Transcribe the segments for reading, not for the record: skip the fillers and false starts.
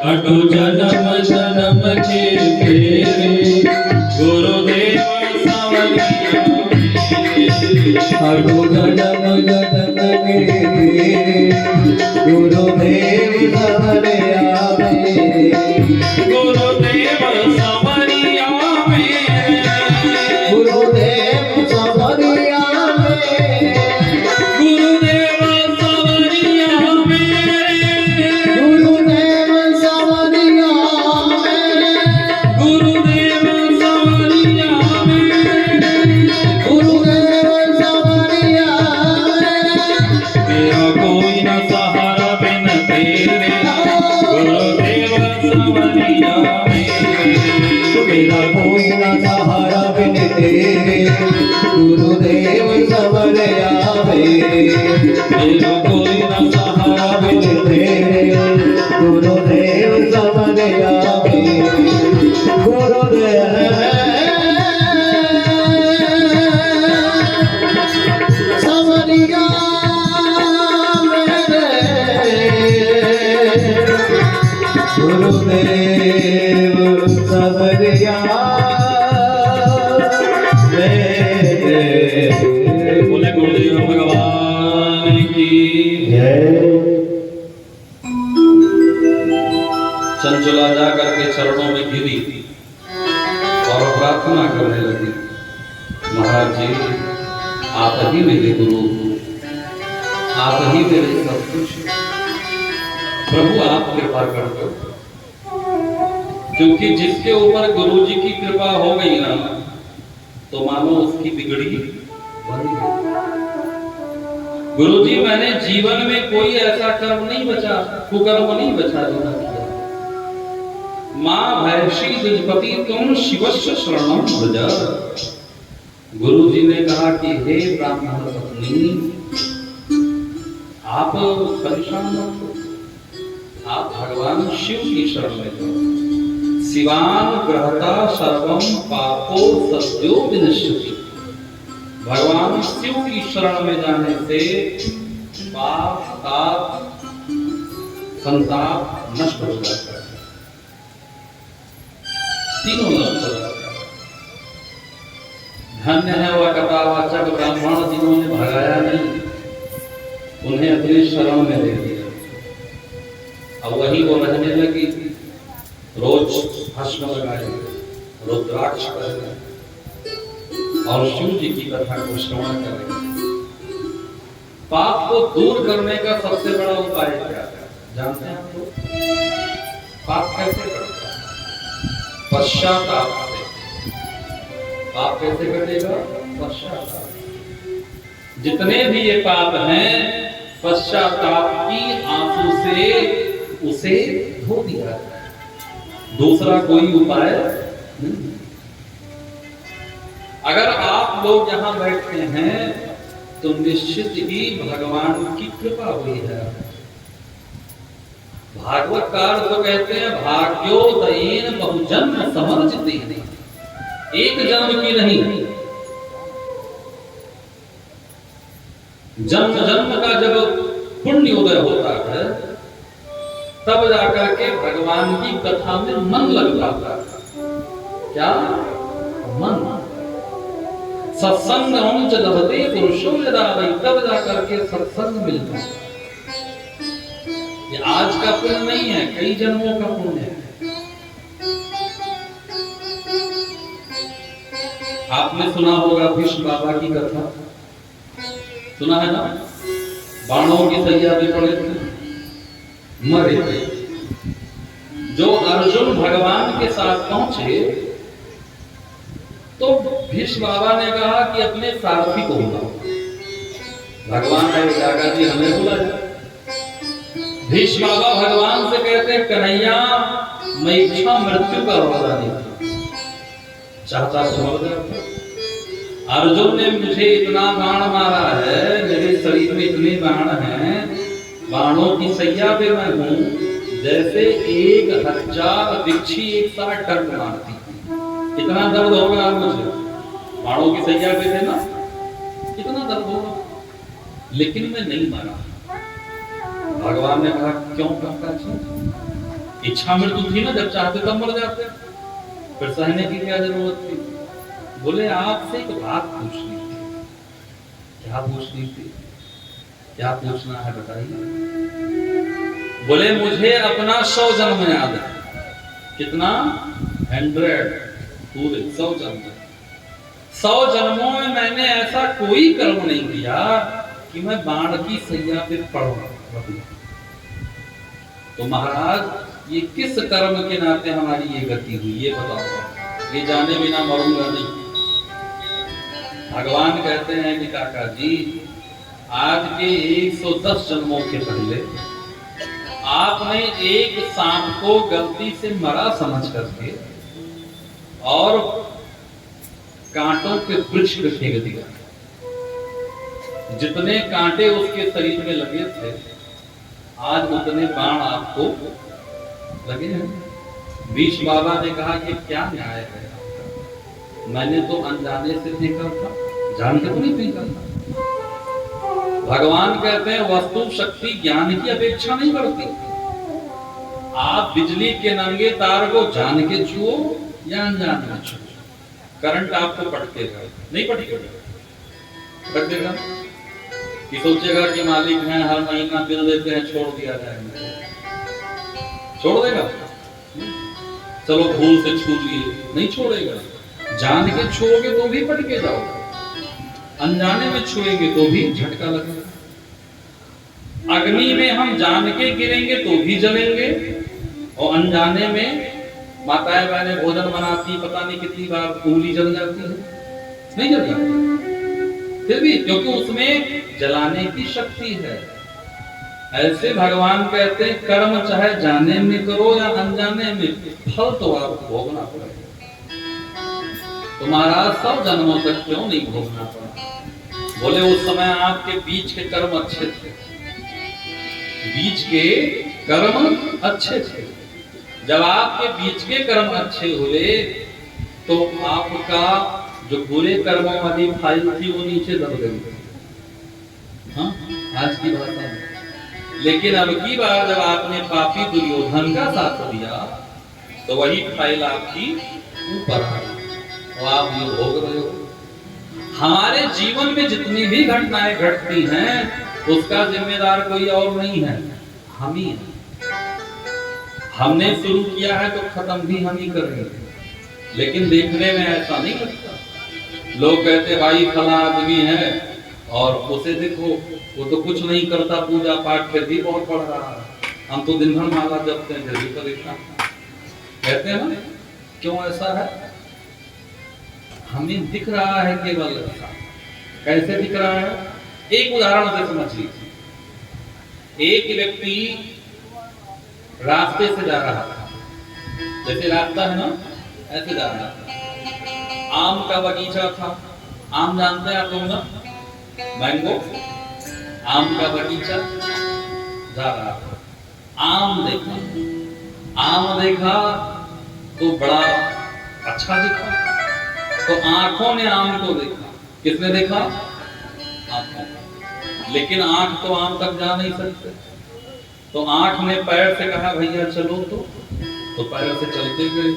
अटो जन्म जन्म के फेरे गुरुदेव सवरिया अटो जन्म जन्म के गुरुदेव सवरिया गुरुदेव सवरिया गुरुदेव सवरिया गुरुदेव सवरिया गुरुदेव सवरिया गुरुदेव सवरिया गुरुदेव सवरिया तेरा कोई न सहारा बिन तेरे गुरुदेव सवरिया मेरा कोई ना सहारा बिन तेरे गुरुदेव सवरिया तेरा कोई न सहारा बिन तेरे गुरुदेव सवरिया गुरुदेव सवरिया गुरुदेव सवरिया बोले गुरुदेव भगवान की चंचला जा करके चरणों में गिरी और प्रार्थना करने लगी, महाराज जी आप ही मेरे गुरु, आप ही मेरे सब कुछ, प्रभु आप कृपा कर दो। क्योंकि जिसके ऊपर गुरु जी की कृपा हो गई ना तो मानो उसकी बिगड़ी बनी। गुरु जी मैंने जीवन में कोई ऐसा कर्म नहीं बचा, कुकर्म नहीं बचा जो ना किया। मां भैषी द्विजपति तुम शिवस्य शरणम व्रज। गुरु जी ने कहा कि हे ब्राह्मण पत्नी आप परेशान मत हो, आप भगवान शिव की शरण में जाओ। शिवान ग्रहता सर्वम पापो सद्यो विनश्यति। भगवान शिव की शरण में जाने से पाप ताप संताप नष्ट हो जाता है, तीनों नष्ट हो जाता है। धन्य है वह कथावाचक ब्राह्मण जिन्होंने भगाया नहीं, उन्हें अपनी शरण में ले लिया। अब वही वो रहने लगी, रोज भस्म लगाए, रुद्राक्ष करें और शिव जी की कथा को श्रवण करें। पाप को दूर करने का सबसे बड़ा उपाय क्या है जानते हैं आप लोग? पाप कैसे करता है? पश्चाताप से। पाप कैसे कटेगा? पश्चाताप। जितने भी ये पाप हैं पश्चाताप की आंसू से उसे धो दिया जाए, दूसरा कोई उपाय नहीं। अगर आप लोग यहां बैठते हैं तो निश्चित ही भगवान की कृपा हुई है। भागवतकार तो कहते हैं भाग्योदयेन बहुजन्म समर्जिते, एक जन्म की नहीं, जन्म जन्म का जब पुण्य उदय होता है तब जाकर के भगवान की कथा में मन लग जाता है। क्या मन? सत्संग च लभते पुरुषो यदा वै, तब जाकर के सत्संग मिलता है। ये आज का पुण्य नहीं है, कई जन्मों का पुण्य है। आपने सुना होगा भीष्म बाबा की कथा, सुना है ना? बाणों की सैया भी पड़े थे, मरे थे। जो अर्जुन भगवान के साथ पहुंचे तो भीष्म बाबा ने कहा कि अपने सारथी को बुलाओ। भगवान ने कहा जी हमें बुला जाए। भीष्म बाबा भगवान से कहते हैं कन्हैया मैं इच्छा मृत्यु का वरदान देता, चाहता तो मर जाता। अर्जुन ने मुझे इतना बाण मारा है, मेरे शरीर में इतने बाण हैं, बाणों की सैया पे मैं हूं जैसे 1000 बिच्छी एक साथ डंक मारती। इतना दर्द होगा मुझे, बाणों की सैया पे थे ना, इतना दर्द होगा, लेकिन मैं नहीं मारा। भगवान ने कहा क्यों काका जी? इच्छा मृत्यु थी ना, जब चाहते तब मर जाते, फिर सहने की क्या जरूरत थी। बोले आपसे एक बात पूछनी थी। क्या पूछनी थी? क्या पूछना है बताइए। बोले मुझे अपना 100 जन्म याद है। कितना? 100, पूरे 100 जन्म। 100 जन्मों में मैंने ऐसा कोई कर्म नहीं किया कि मैं बाण की सैया पे पड़ रहा। तो महाराज ये किस कर्म के नाते हमारी ये गति हुई, ये बताओ। ये जाने बिना मरूंगा नहीं। भगवान कहते हैं कि काका जी, आज के 110 जन्मों के पहले आपने एक सांप को गलती से मरा समझ करके और कांटों के वृक्ष पे फेंक दिया। जितने कांटे उसके शरीर में लगे थे, आज उतने बाण आपको लगे हैं। बीच बाबा ने कहा कि क्या न्याय है आपका? मैंने तो अनजाने से फेंका था, जान के तो नहीं फेंका था। भगवान कहते हैं वस्तु शक्ति ज्ञान की अपेक्षा नहीं करती। आप बिजली के नंगे तार को जान के छुओ या अनजान में छुओ, करंट आपको पटकेगा नहीं पटकेगा? पटकेगा कि सोचेगा कि मालिक हैं, हर महीना बिल देते हैं, छोड़ दिया जाएगा, छोड़ देगा? चलो भूल से छू लिए, नहीं छोड़ेगा। जान के छुओगे तो भी पटके जाओगे, अनजाने में छुएंगे तो भी झटका लगेगा। अग्नि में हम जान के गिरेंगे तो भी जलेंगे, और अनजाने में माताएं बहनें भोजन बनाती, पता नहीं कितनी बार उंगली जल जाती है, नहीं जल जाती फिर भी, क्योंकि उसमें जलाने की शक्ति है। ऐसे भगवान कहते हैं कर्म चाहे जाने में करो या अनजाने में, फल तो आपको भोगना पड़ेगा। तो महाराज 100 जन्मों तक क्यों नहीं भोगना पड़ा? बोले उस समय आपके बीच के कर्म अच्छे थे, बीच के कर्म अच्छे थे। जब आपके बीच के कर्म अच्छे हुए तो आपका जो बुरे कर्मों वाली फाइल थी वो नीचे दब गई। हाँ, आज की भाषा में। लेकिन अब की बार जब आपने पापी दुर्योधन का साथ दिया तो वही फाइल आपकी ऊपर आई और आप ये भोग रहे हो। हमारे जीवन में जितनी भी घटनाएं घटती हैं उसका जिम्मेदार कोई और नहीं है, हम ही हैं। हमने शुरू किया है तो खत्म भी हम ही करेंगे। लेकिन देखने में ऐसा नहीं लगता। लोग कहते भाई फला आदमी है और उसे देखो वो तो कुछ नहीं करता, पूजा पाठ फिर भी बहुत पढ़ रहा है, हम तो दिन भर माला जपते हैं फिर भी परेशान। कहते हैं ना, क्यों ऐसा है? हमें दिख रहा है केवल ऐसा। कैसे दिख रहा है? एक उदाहरण से समझ लीजिए। एक व्यक्ति रास्ते से जा रहा था, जैसे रास्ता है ना ऐसे जा रहा था। आम का बगीचा था, आम जानते हैं आप लोग ना, मैंगो, आम का बगीचा जा रहा था। आम देखा तो बड़ा अच्छा दिखा, तो आंखों ने आम को देखा। किसने देखा? आंखों। लेकिन आंख तो आम तक जा नहीं सकते, तो आंख ने पैर से कहा भैया चलो, तो पैर से चलते गए।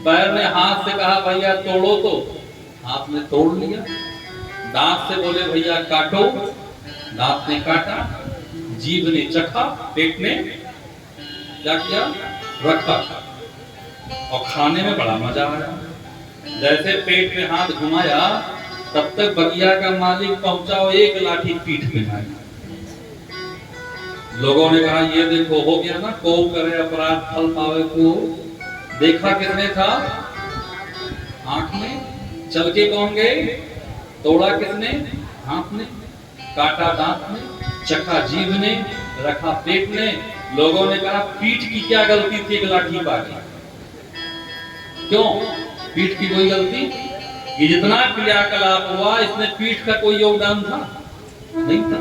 पैर ने हाथ से कहा भैया तोड़ो, तो हाथ ने तोड़ लिया। दांत से बोले भैया काटो, दांत ने काटा। जीभ ने चखा, पेट ने क्या किया? रखा। और खाने में बड़ा मजा आया। जैसे पेट में हाथ घुमाया तब तक बगिया का मालिक पहुंचा और एक लाठी पीठ में मारी। लोगों ने कहा ये देखो हो गया ना, को करे अपराध फल पावे को। देखा किसने था? आंख ने। चल के कौन गए? तोड़ा किसने? हाथ ने। काटा दांत ने, चखा जीभ ने, रखा पेट ने। लोगों ने कहा पीठ की क्या गलती थी, एक लाठी पाई। क्यों पीठ की कोई गलती? ये जितना क्रियाकलाप हुआ इसमें पीठ का कोई योगदान था? नहीं था।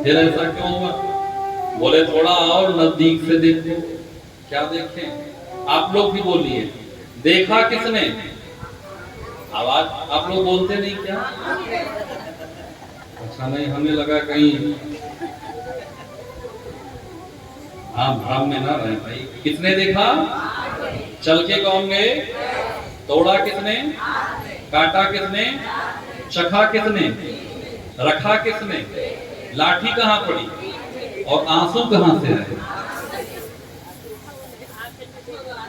फिर ऐसा क्यों हुआ? बोले थोड़ा और नजदीक से देखो। क्या देखें? आप लोग भी बोलिए, देखा किसने? आवाज आप लोग बोलते नहीं क्या? अच्छा नहीं, हमें लगा कहीं हाँ, भ्रम में ना रहे भाई। किसने देखा? चल के कौन गए? तोड़ा किसने? काटा किसने? चखा किसने? रखा किसने? लाठी कहाँ पड़ी और आंसू कहाँ से आए?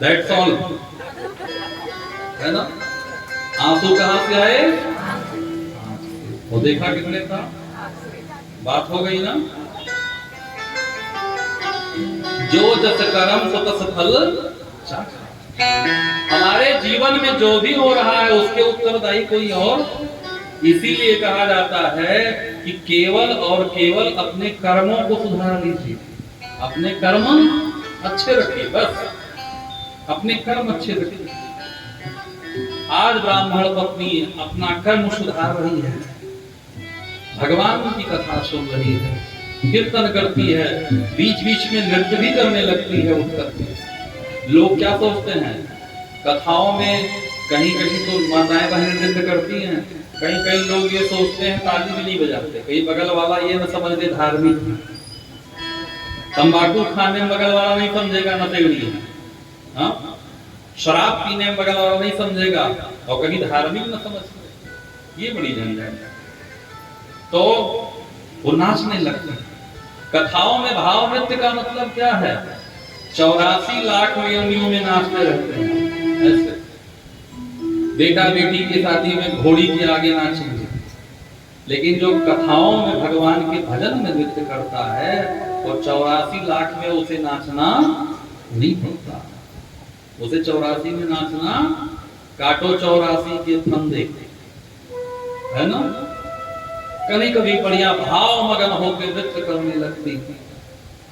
दैट्स ऑल, है ना? आंसू कहाँ से आए? वो देखा किसने था? बात हो गई ना? जो जस कर्म सो तस फल चाखा। हमारे जीवन में जो भी हो रहा है उसके उत्तरदायी कोई और। इसीलिए कहा जाता है कि केवल और केवल अपने कर्मों को सुधार लीजिए, अपने कर्म अच्छे रखिए, बस अपने कर्म अच्छे रखिए। आज ब्राह्मण पत्नी अपना कर्म सुधार रही है, भगवान की कथा सुन रही है, कीर्तन करती है, बीच बीच में नृत्य भी करने लगती है उठ करके। लोग क्या सोचते हैं? कथाओं में कहीं कहीं तो माताएं बहनें नृत्य करती हैं, कहीं कहीं लोग ये सोचते हैं ताली भी नहीं बजाते। कहीं बगल वाला ये न समझ ले धार्मिक, तंबाकू खाने में बगल वाला नहीं समझेगा नशेड़ी है, हाँ? शराब पीने में बगल वाला नहीं समझेगा और कभी धार्मिक न समझ। ये बड़ी झंझट। तो वो नाचने लगते हैं। कथाओं में भाव नृत्य का मतलब क्या है? 84 लाख योनियों में नाचते रहते हैं ऐसे। बेटा बेटी की शादी में घोड़ी के आगे नाचेंगे, लेकिन जो कथाओं में भगवान के भजन में नृत्य करता है वो 84 लाख में उसे नाचना नहीं पड़ता। उसे 84 में नाचना, काटो 84 के फंदे, है ना? कभी कभी बढ़िया भाव मगन होकर नृत्य करने लगती,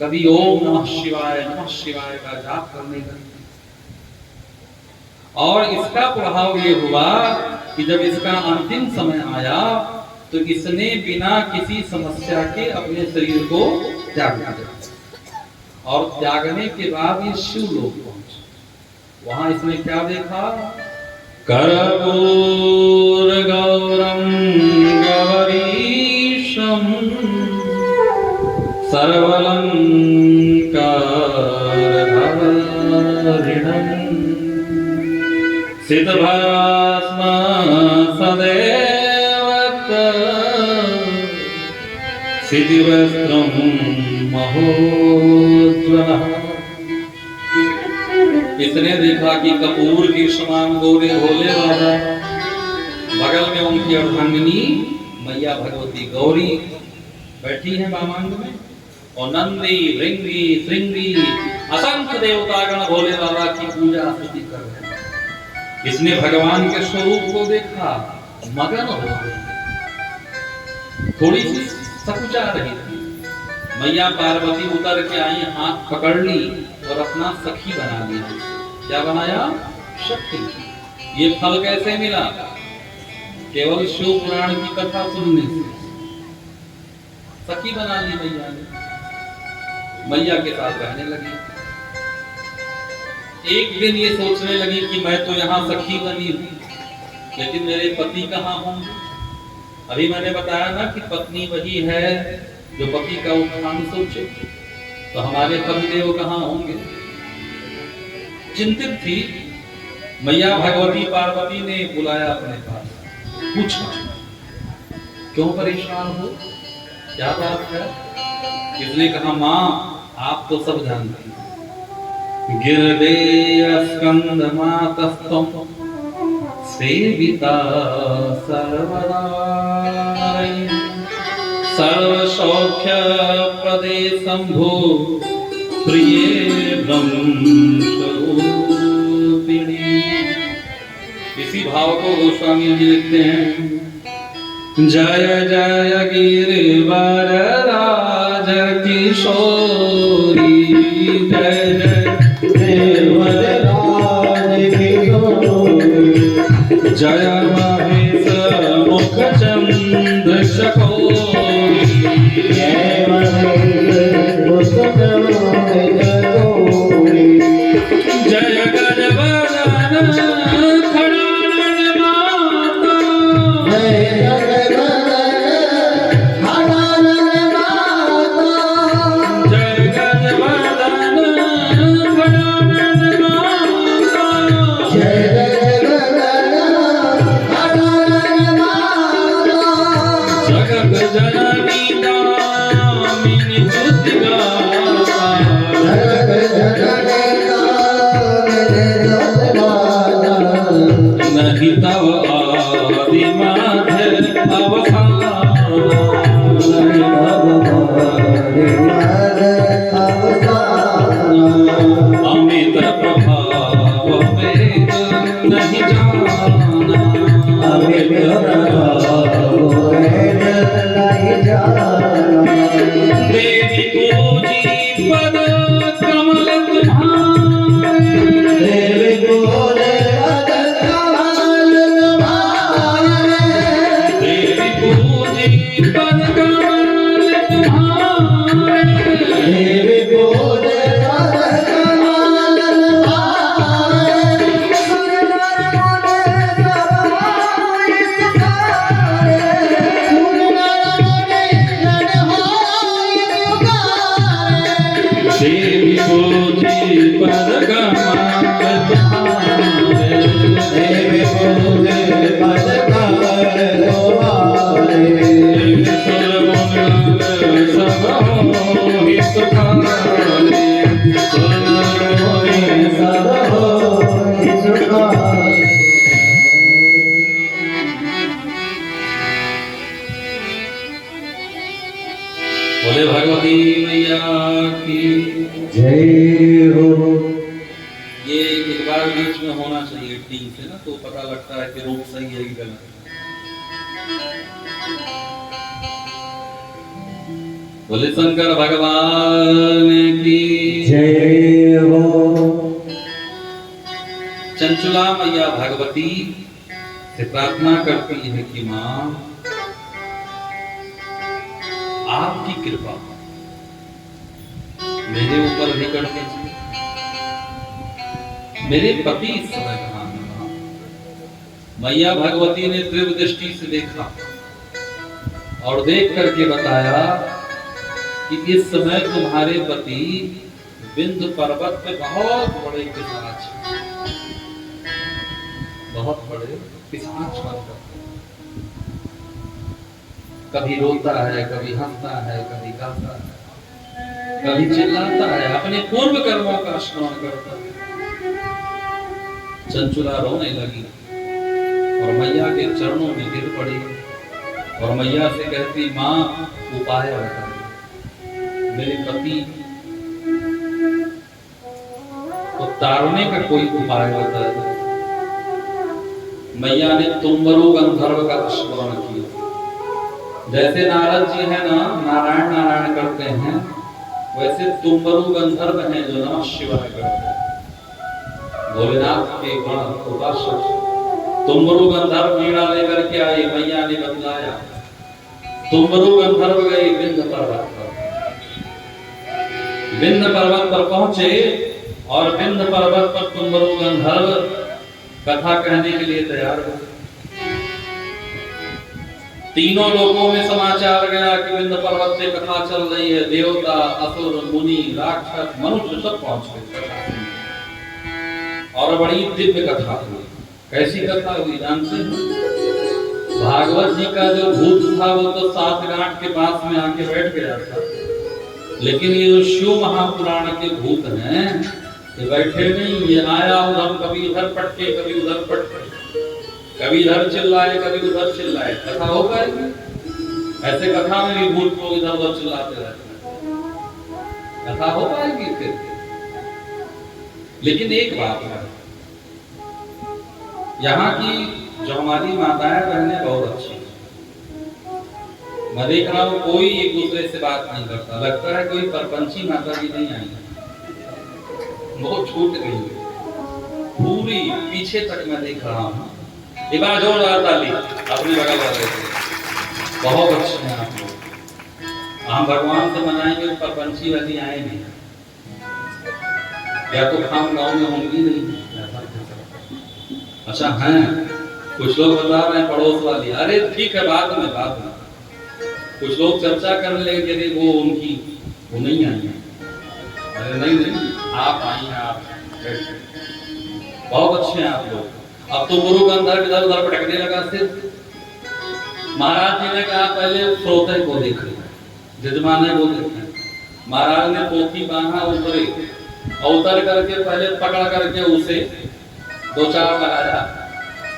कभी ओम नमः शिवाय का जाप करने लगती। और इसका प्रभाव ये हुआ कि जब इसका अंतिम समय आया तो इसने बिना किसी समस्या के अपने शरीर को त्याग दिया, और त्यागने के बाद ये शिवलोक पहुंचा। वहां इसने क्या देखा? कर्पूर गौरम गौरीशम सर्वलंकारधरणं सिद्धभस्म सदैव सिद्धिवस्त्रं महोज्ज्वलः। इसने देखा कि कपूर के समान गोरे भोले बाबा, बगल में उनकी अर्धांगिनी मैया भगवती गौरी बैठी है बामांग में, और नंदी भृंगी श्रृंगी असंख्य देवतागण भोले बाबा की पूजा स्तुति कर रहे हैं। इसने भगवान के स्वरूप को देखा, मगन हो गई, थोड़ी सी सकुचा रही थी। मैया पार्वती उतर के आई, हाथ पकड़ ली और अपना सखी बना लिया। क्या बनाया? शक्ति। ये फल कैसे मिला? केवल शिव पुराण की कथा सुनने से सखी बना ली मैया ने, मैया के साथ रहने लगी। एक दिन ये सोचने लगी कि मैं तो यहाँ सखी बनी हूँ, लेकिन मेरे पति कहाँ होंगे? अभी मैंने बताया ना कि पत्नी वही है जो पति का उत्थान सोचे, तो हमारे पतिदेव कहाँ होंगे? चिंतित थी। मैया भगवती पार्वती ने बुलाया अपने पास, पूछा क्यों परेशान हो, क्या बात है? इसने कहा माँ आप तो सब जानती हैं, गिरदे स्कंद मातस्त्वं सेविता सर्वदा सर्व सौख्य प्रदे शंभो प्रिय ब्रह्मस्वरूपिणी। इसी भाव को गोस्वामी जी लिखते हैं, जय जय गिरिवर राज किशोरी, जय जय गिरिवर राज किशोरी, जय महेश मुख चंद्र चकोरी, जय महेश मुख चंद्र चकोरी, जय गजवदन खड़ानन माता, जय गजवदन खड़ानन माता, जय गजवदन अमित प्रभाव वेद नहीं जाना, अमित प्रभाव वेद नहीं जाना। देवी पूजी पद कमल तुम्हारे, देवी पूजे पद कमल तुम्हारे, देवी पूजी पद कमल तुम्हारे, देवी पूजे पद कमल तुम्हारे। सुर नर मुनि सब होय पुकारे, सुर नर मुनि जन होय पुकारे। देवी पूजी पद कमल तुम्हारे, देवी पूजे पद कमल तुम्हारे। सब होय सुखारे, सुर नर मुनि सब होय सुखारे। बोले भगवती मैया की। जय हो। ये एक बार बीच में होना चाहिए टीम से ना, तो पता लगता है कि रूप सही है कि गलत। बोले शंकर भगवान की। जय हो। चंचला मैया भगवती से प्रार्थना करती है कि माँ आपकी कृपा मेरे ऊपर भी कर दीजिए। मेरे पति इस समय कहाँ हैं? मैया भगवती ने तीव्र दृष्टि से देखा और देख करके बताया कि इस समय तुम्हारे पति विंध्य पर्वत पे बहुत बड़े पिशाच हैं, बहुत बड़े पिशाच बन गए। कभी रोता है, कभी हंसता है, कभी गाता है, कभी चिल्लाता है, अपने पूर्व कर्मों का स्मरण करता है। चंचुला रोने लगी और मैया के चरणों में गिर पड़ी और मैया से कहती, माँ उपाय बता, मेरे पति को तारने का कोई उपाय बता दे। मैया ने तुम्बरु गंधर्व का स्मरण किया। जैसे नारद जी है ना, नारायण नारायण करते हैं, वैसे तुम्बरु गंधर्व हैं जो नमः शिवाय करते हैं। भोलेनाथ के गण उपासक तुम्बरु गंधर्व वीणा लेकर के आए। मैया ने बतलाया, तुम्बरु गंधर्व गए विंध्य पर्वत पर। विंध्य पर्वत पर पहुंचे और विंध्य पर्वत पर तुम्बरु गंधर्व कथा कहने के लिए तैयार हो। तीनों लोगों में समाचार गया कि विंध्य पर्वत से कथा चल रही है। देवता, असुर, मुनि, राक्षस, मनुष्य सब पहुंच गए और बड़ी दिव्य कथा हुई। कैसी कथा हुई जानते हैं? भागवत जी का जो भूत था वो तो 7 गांठ के पास में आके बैठ गया था, लेकिन ये जो शिव महापुराण के भूत हैं ये बैठे नहीं। ये आया उधर, कभी इधर पटके, कभी उधर पटके, कभी इधर चिल्लाए, कभी उधर चिल्लाए। कथा हो पाएगी? ऐसे कथा में भी भूत को इधर उधर चिल्लाते रहते हैं, कथा हो पाएगी फिर? लेकिन एक बात है, यहाँ की जो हमारी माताएं बहनें बहुत अच्छी हैं। मैं देख रहा हूँ कोई एक दूसरे से बात नहीं करता, लगता है कोई परपंची माता जी नहीं आई, वो छूट गई पूरी पीछे तक। मैं देख रहा हूँ, एक बार जोर ताली अपने बगल वाले से। बहुत अच्छे हैं आप लोग। हम भगवान से मनाएंगे, परपंची वाली आएंगे या तो खाम गांव में होंगी नहीं। अच्छा हैं, कुछ लोग बता रहे हैं पड़ोस वाली। अरे ठीक है, बाद में। कुछ लोग चर्चा करने लगे, यदि वो उनकी वो नहीं आई है। अरे नहीं, आप आई हैं, आप बहुत अच्छे हैं आप लोग। अब तो गुरु गंधर्व इधर उधर भटकने लगा। सिर्फ महाराज जी ने कहा पहले श्रोते को देखे, जजमाने को देखे। महाराज ने पोथी बांधा, उतरे और उतर करके पहले पकड़ करके उसे 2-4 लगाया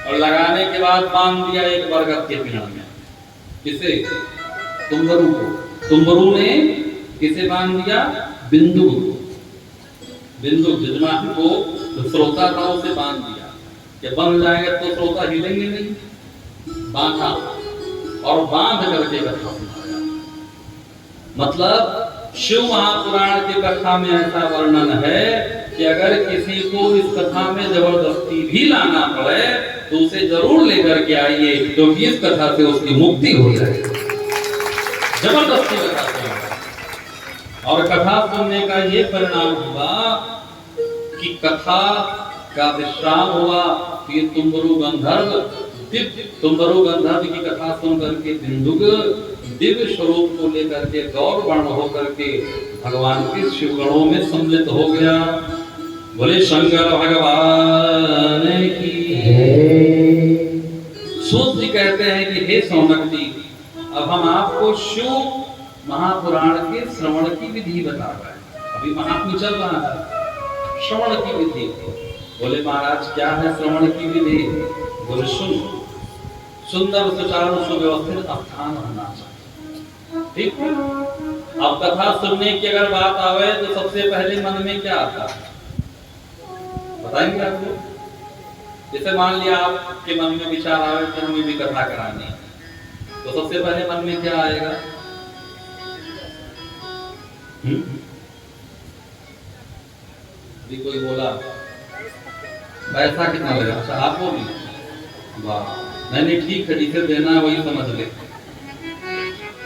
और लगाने के बाद बांध दिया एक बरगद के पेड़ में। किसे? तुम्बरू को। तुम्बरू ने किसे बांध दिया? बिंदु को। बिंदु यजमान को तो श्रोताओं से बांध दिया कि बन जाएंगे तो श्रोता हिलेंगे नहीं, बांधा और बांध करके कथा सुनाया। मतलब शिव महापुराण की कथा में ऐसा वर्णन है कि अगर किसी को इस कथा में जबरदस्ती भी लाना पड़े तो उसे जरूर लेकर के आइए, क्योंकि इस कथा से उसकी मुक्ति हो जाएगी। जबरदस्ती कथा सुना और कथा सुनने का ये परिणाम हुआ कि कथा का विश्राम हुआ। फिर तुम्बरु गंधर्व की कथा सुन करके बिंदुक दिव्य स्वरूप को लेकर के गौर वर्ण होकर के भगवान के शिवगणों में सम्मिलित हो गया। बोले शंकर भगवान की। सूत जी कहते हैं कि हे सौनक जी, अब हम आपको शिव महापुराण के श्रवण की विधि बता रहे हैं। अभी महात्म्य चल रहा है, श्रवण की विधि। बोले महाराज क्या है श्रवण की विधि? बोले सुंदर सुचारू सुव्यवस्थित स्थान होना चाहिए। ठीक है। अब कथा सुनने की अगर बात आवे तो सबसे पहले मन में क्या आता है बताएंगे आपको? जैसे मान लिया आपके मन में विचार आवे कि हमें भी कथा करानी है, तो सबसे पहले मन में क्या आएगा? भी कोई बोला पैसा कितना लगेगा? अच्छा आपको भी? वाह, नहीं ठीक है, जिसे देना है वही समझ ले।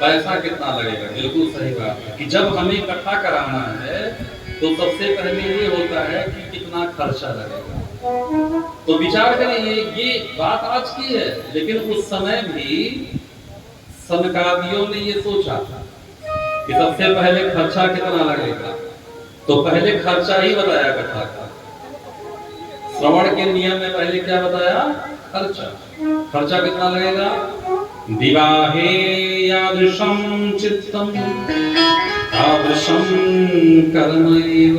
पैसा कितना लगेगा? बिल्कुल सही बात है कि जब हमें कथा कराना है तो सबसे पहले ये होता है कि कितना खर्चा लगेगा। तो विचार करिए, ये बात आज की है, लेकिन उस समय भी सनकादियों ने ये सोचा था कि सबसे पहले खर्चा कितना लगेगा, तो पहले खर्चा ही बताया कथा का। श्रवण के नियम में पहले क्या बताया? खर्चा। खर्चा कितना लगेगा? विवाहे यादृशं चित्तम तादृशं कर्मैव।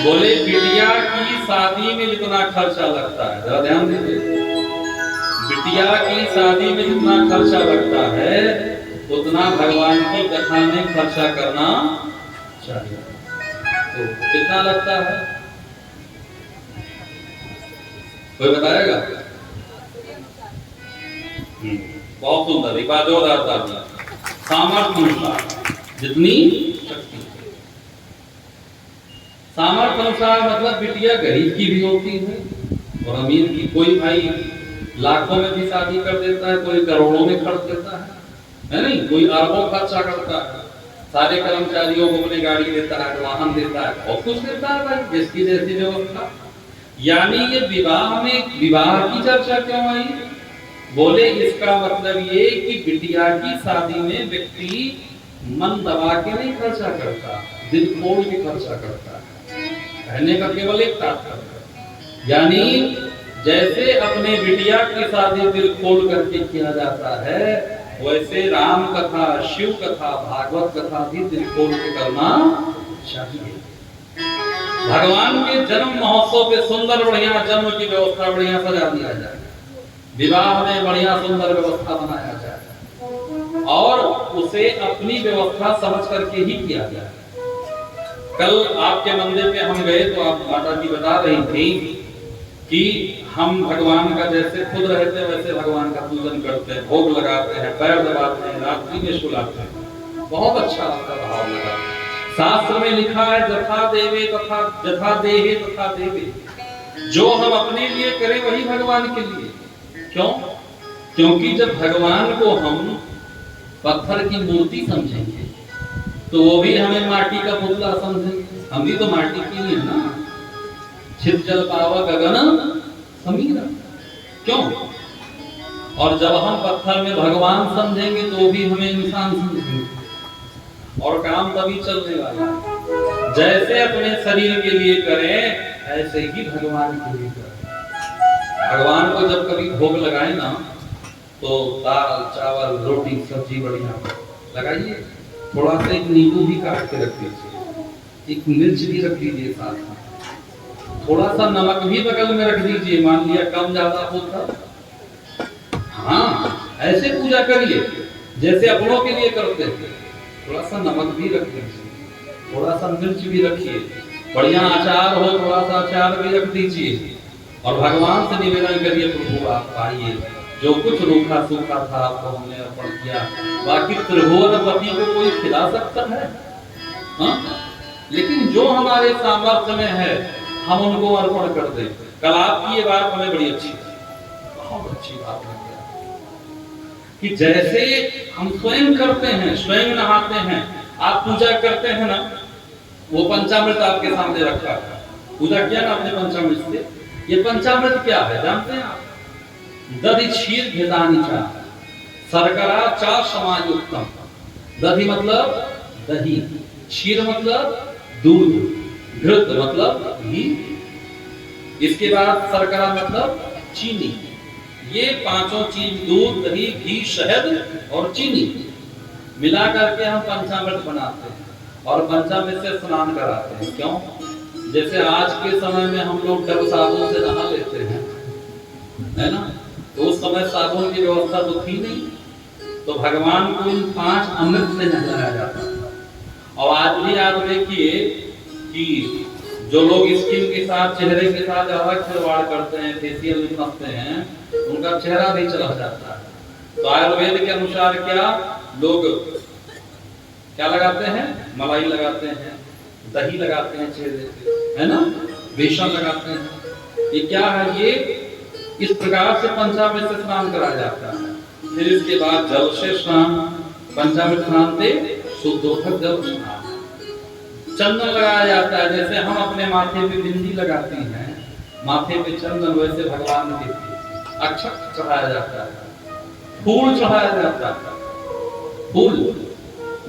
बोले बिटिया की शादी में जितना खर्चा लगता है, जरा ध्यान दीजिए, बिटिया की शादी में जितना खर्चा लगता है उतना भगवान की कथा में खर्चा करना चाहिए। तो कितना लगता है कोई बताएगा? बहुत सुंदर, एक बात और आता है, सामर्थ्य अनुसार जितनी शक्ति। सामर्थ्य अनुसार मतलब बिटिया गरीब की भी होती है और अमीर की। कोई भाई लाखों में भी शादी कर देता है, कोई करोड़ों में खर्च देता है नहीं? कोई अरबों खर्चा करता है, सारे कर्मचारियों को अपनी गाड़ी देता है, वाहन देता है, बहुत कुछ देता है भाई, जिसकी जैसी व्यवस्था। यानी ये विवाह में विवाह की चर्चा क्यों आई? बोले इसका मतलब ये कि बिटिया की शादी में व्यक्ति मन दबा के नहीं खर्चा करता, दिल खोल के खर्चा करता है। कहने का केवल एक तात्पर्य, यानी जैसे अपने बिटिया की शादी दिल खोल करके किया जाता है, वैसे राम कथा, शिव कथा, भागवत कथा भी दिल खोल के करना चाहिए। भगवान के जन्म महोत्सव पे सुंदर बढ़िया जन्म की व्यवस्था बढ़िया सजा दिया जाए, विवाह में बढ़िया सुंदर व्यवस्था बनाया जाए और उसे अपनी व्यवस्था समझ करके ही किया जाए। कल आपके मंदिर पे हम गए तो आप माता जी बता रही थी कि हम भगवान का जैसे खुद रहते वैसे भगवान का पूजन करते हैं, भोग लगाते हैं, पैर दबाते हैं, रात्रि में सुलाते हैं। बहुत अच्छा आपका भाव लगा। शास्त्र में लिखा है जथा देवे तथा जथा देहे तथा देवे, जो हम अपने लिए करें वही भगवान के लिए। क्यों? क्योंकि जब भगवान को हम पत्थर की मूर्ति समझेंगे तो वो भी हमें माटी का पुतला समझेंगे। हम भी तो माटी की ही है ना। छित जल पावा गगन समीरा। क्यों? और जब हम पत्थर में भगवान समझेंगे तो वो भी हमें इंसान समझेंगे और काम तभी चलने वाला है। जैसे अपने शरीर के लिए करें ऐसे ही भगवान के लिए करें। भगवान को जब कभी भोग लगाए ना तो दाल चावल रोटी सब्जी बढ़िया लगाइए, थोड़ा सा एक नींबू भी काट के रख दीजिए, एक मिर्च भी रख दीजिए साथ में, थोड़ा सा नमक भी बगल में रख दीजिए, मान लिया कम ज्यादा होता। हाँ, ऐसे पूजा करिए जैसे अपनों के लिए करते थे। थोड़ा सा नमक भी रख दीजिए, थोड़ा सा मिर्च भी रखिए, बढ़िया अचार हो, थोड़ा सा अचार भी रख दीजिए और भगवान से निवेदन करिए, प्रभु आप आइए, जो कुछ रूखा सूखा था आपको हमने अर्पण किया। बाकी त्रिभुवनपति को कोई खिला सकता है? हाँ? लेकिन जो हमारे सामर्थ्य में है हम उनको अर्पण कर दें। कल आपकी ये बात हमें बड़ी अच्छी लगी, बहुत अच्छी बात लगी कि जैसे हम स्वयं करते हैं, स्वयं नहाते हैं, आप पूजा करते हैं ना, वो पंचामृत आपके सामने रखा है, पूजा किया ना आपने पंचामृत से। ये पंचामृत क्या है जानते हैं आप? दधि क्षीर घृतानि च शर्करा च समायुक्तम। दधि मतलब दही, क्षीर मतलब दूध, घृत मतलब घी, इसके बाद शर्करा मतलब चीनी। ये पांचों चीज, दूध, दही, घी, शहद और चीनी मिला करके हम पंचामृत बनाते हैं और पंचामृत से स्नान कराते हैं। क्यों? जैसे आज के समय में हम लोग डब साबुन से नहा लेते हैं, है ना, तो उस समय साबुन की व्यवस्था तो थी नहीं, तो भगवान को इन 5 अमृत से नहलाया जाता है। और आज भी आप देखिए कि जो लोग स्किन के साथ, चेहरे के साथ ज्यादा खिलवाड़ करते हैं, फेशियल भी करते हैं, उनका चेहरा भी चला जाता है। तो आयुर्वेद के अनुसार क्या लोग क्या लगाते हैं? मलाई लगाते हैं, दही लगाते हैं चेहरे पे, है ना, बेसन लगाते हैं। ये क्या है? ये इस प्रकार से पंचामृत से स्नान कराया जाता है। फिर इसके बाद जल से स्नान, पंचामृत स्नान से शुद्धोदक जल स्नान। चंदन लगाया जाता है, जैसे हम अपने माथे पे बिंदी लगाते हैं, माथे पे चंदन, वैसे भगवान के अक्षत चढ़ाया जाता है, फूल चढ़ाया जाता है, फूल,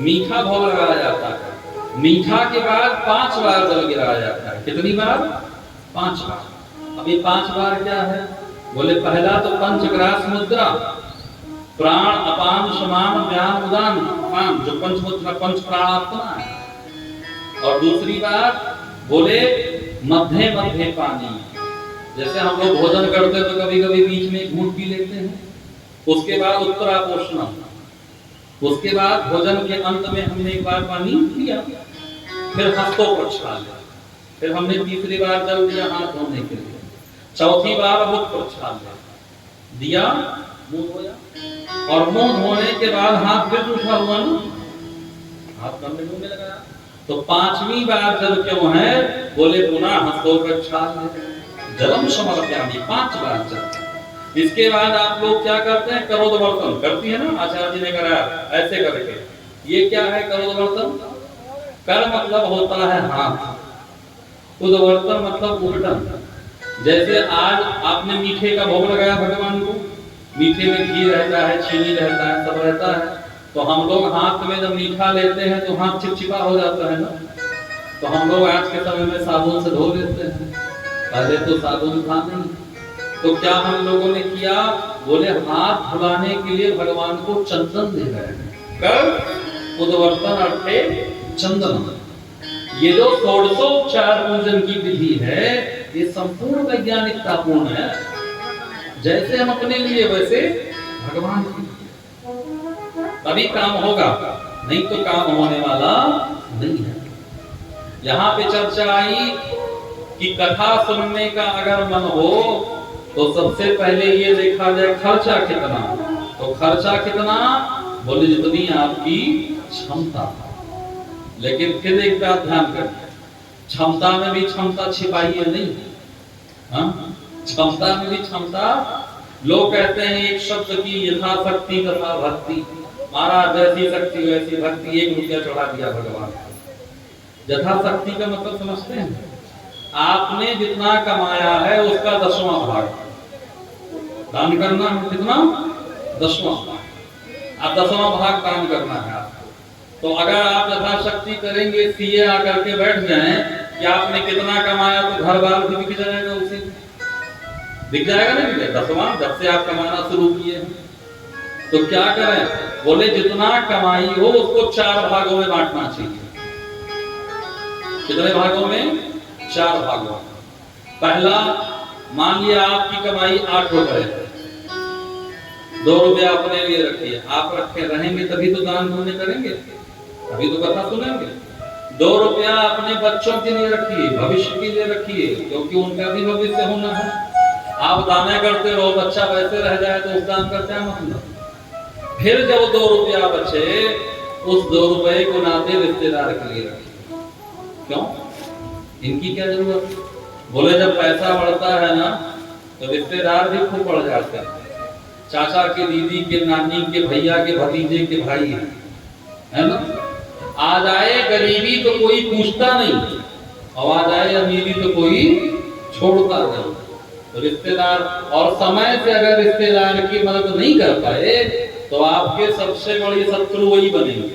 मीठा भोग लगाया जाता है। मीठा के बाद 5 बार जल गिराया जाता है। कितनी बार? 5 बार। अब ये 5 बार क्या है? बोले पहला तो पंचग्रास मुद्रा, प्राण अपान समान व्यान उदान अपान, जो पंच मुद्रा, पंच प्राण आत्मा है। और दूसरी बात बोले मध्य मध्य पानी, जैसे हम लोग भोजन करते हैं तो कभी कभी बीच में घूंट पी लेते हैं। उसके बाद उत्तरापोषण, उसके बाद भोजन के अंत में हमने एक बार पानी पिया, फिर हस्तों पर छाल, फिर हमने तीसरी बार जल दिया हाथ धोने के लिए, चौथी बार मुख पर छाल दिया, मुंह धोया, और मुंह धोने के बाद हाथ फिर उठा हुआ ना, हाथ कंधे मुंह में लगाया। तो 5वीं बार जल क्यों है? बोले पुनः हस्तों पर छाल, जलम समर्पयामि, 5 बार जल। इसके बाद आप लोग क्या करते हैं? करोदवर्तन करती है ना, आचार्य जी ने कराया ऐसे करके। ये क्या है करोदवर्तन? कर मतलब होता है हाथ, उद्वर्तन मतलब उल्टन। जैसे आज आपने मीठे का भोग लगाया भगवान को, मीठे में घी रहता है, चीनी रहता है, सब रहता है, तो हम लोग हाथ में जब मीठा लेते हैं तो हाथ चिपचिपा हो जाता है ना, तो हम लोग आज के समय में साबुन से धो लेते हैं, पहले तो साबुन था नहीं। तो क्या हम लोगों ने किया? बोले हाथ धुलाने के लिए भगवान को चंदन दे रहे हैं, कर उद्वर्तन अर्थे चंदन। ये जो षोडशोपचार पूजन की विधि है, ये संपूर्ण वैज्ञानिकतापूर्ण है। जैसे हम अपने लिए वैसे भगवान के लिए, तभी काम होगा, नहीं तो काम होने वाला नहीं है। यहाँ पे चर्चा आई कि कथा सुनने का अगर मन हो तो सबसे पहले ये देखा जाए खर्चा कितना। तो खर्चा कितना? बोले जितनी आपकी क्षमता। लेकिन फिर एक बात ध्यान करिए, क्षमता में भी क्षमता छिपाइए नहीं, हाँ, क्षमता में भी क्षमता। लोग कहते हैं एक शब्द की यथाशक्ति तथा भक्ति, महाराज जैसी शक्ति वैसी भक्ति, 1 रुपया चढ़ा दिया भगवान को। यथाशक्ति का मतलब समझते हैं? आपने जितना कमाया है उसका 10वां भाग दान करना है। कितना? 10वां भाग। आप 10वां भाग दान करना है आपको। तो अगर आप यथाशक्ति करेंगे, सीए आकर के बैठ जाएं कि आपने कितना कमाया, तो घर बार भी बिक जाएगा, उसे दिख जाएगा ना, बिक जाएगा 10वां, जब से आप कमाना शुरू किए। तो क्या करें? बोले जितना कमाई हो उसको 4 भागों में बांटना चाहिए। कितने भागों में? 4 भागों। पहला, मान लिया आपकी कमाई 8 रुपए, 2 रुपया अपने लिए रखिए। आप रखे रहेंगे तभी तो दान पुण्य करेंगे, तभी तो कथा सुनेंगे। ₹2 अपने बच्चों के लिए रखिए, भविष्य के लिए रखिए, क्योंकि उनका भी भविष्य होना है। आप दाने करते रहो, बच्चा वैसे रह जाए तो उस दान का क्या मतलब। फिर जब ₹2 बचे, उस ₹2 को नाते रिश्तेदार के लिए रखिए। क्यों? इनकी क्या जरूरत। बोले जब पैसा बढ़ता है ना तो रिश्तेदार भी खूब बढ़ जाते हैं। चाचा के, दीदी के, नानी के, भैया के, भतीजे के भाई है ना। आ जाए गरीबी तो कोई पूछता नहीं, और आ जाए अमीरी तो कोई छोड़ता नहीं। तो रिश्तेदार, और समय से अगर रिश्तेदार की मदद नहीं कर पाए तो आपके सबसे बड़ी शत्रु वही बनेंगे।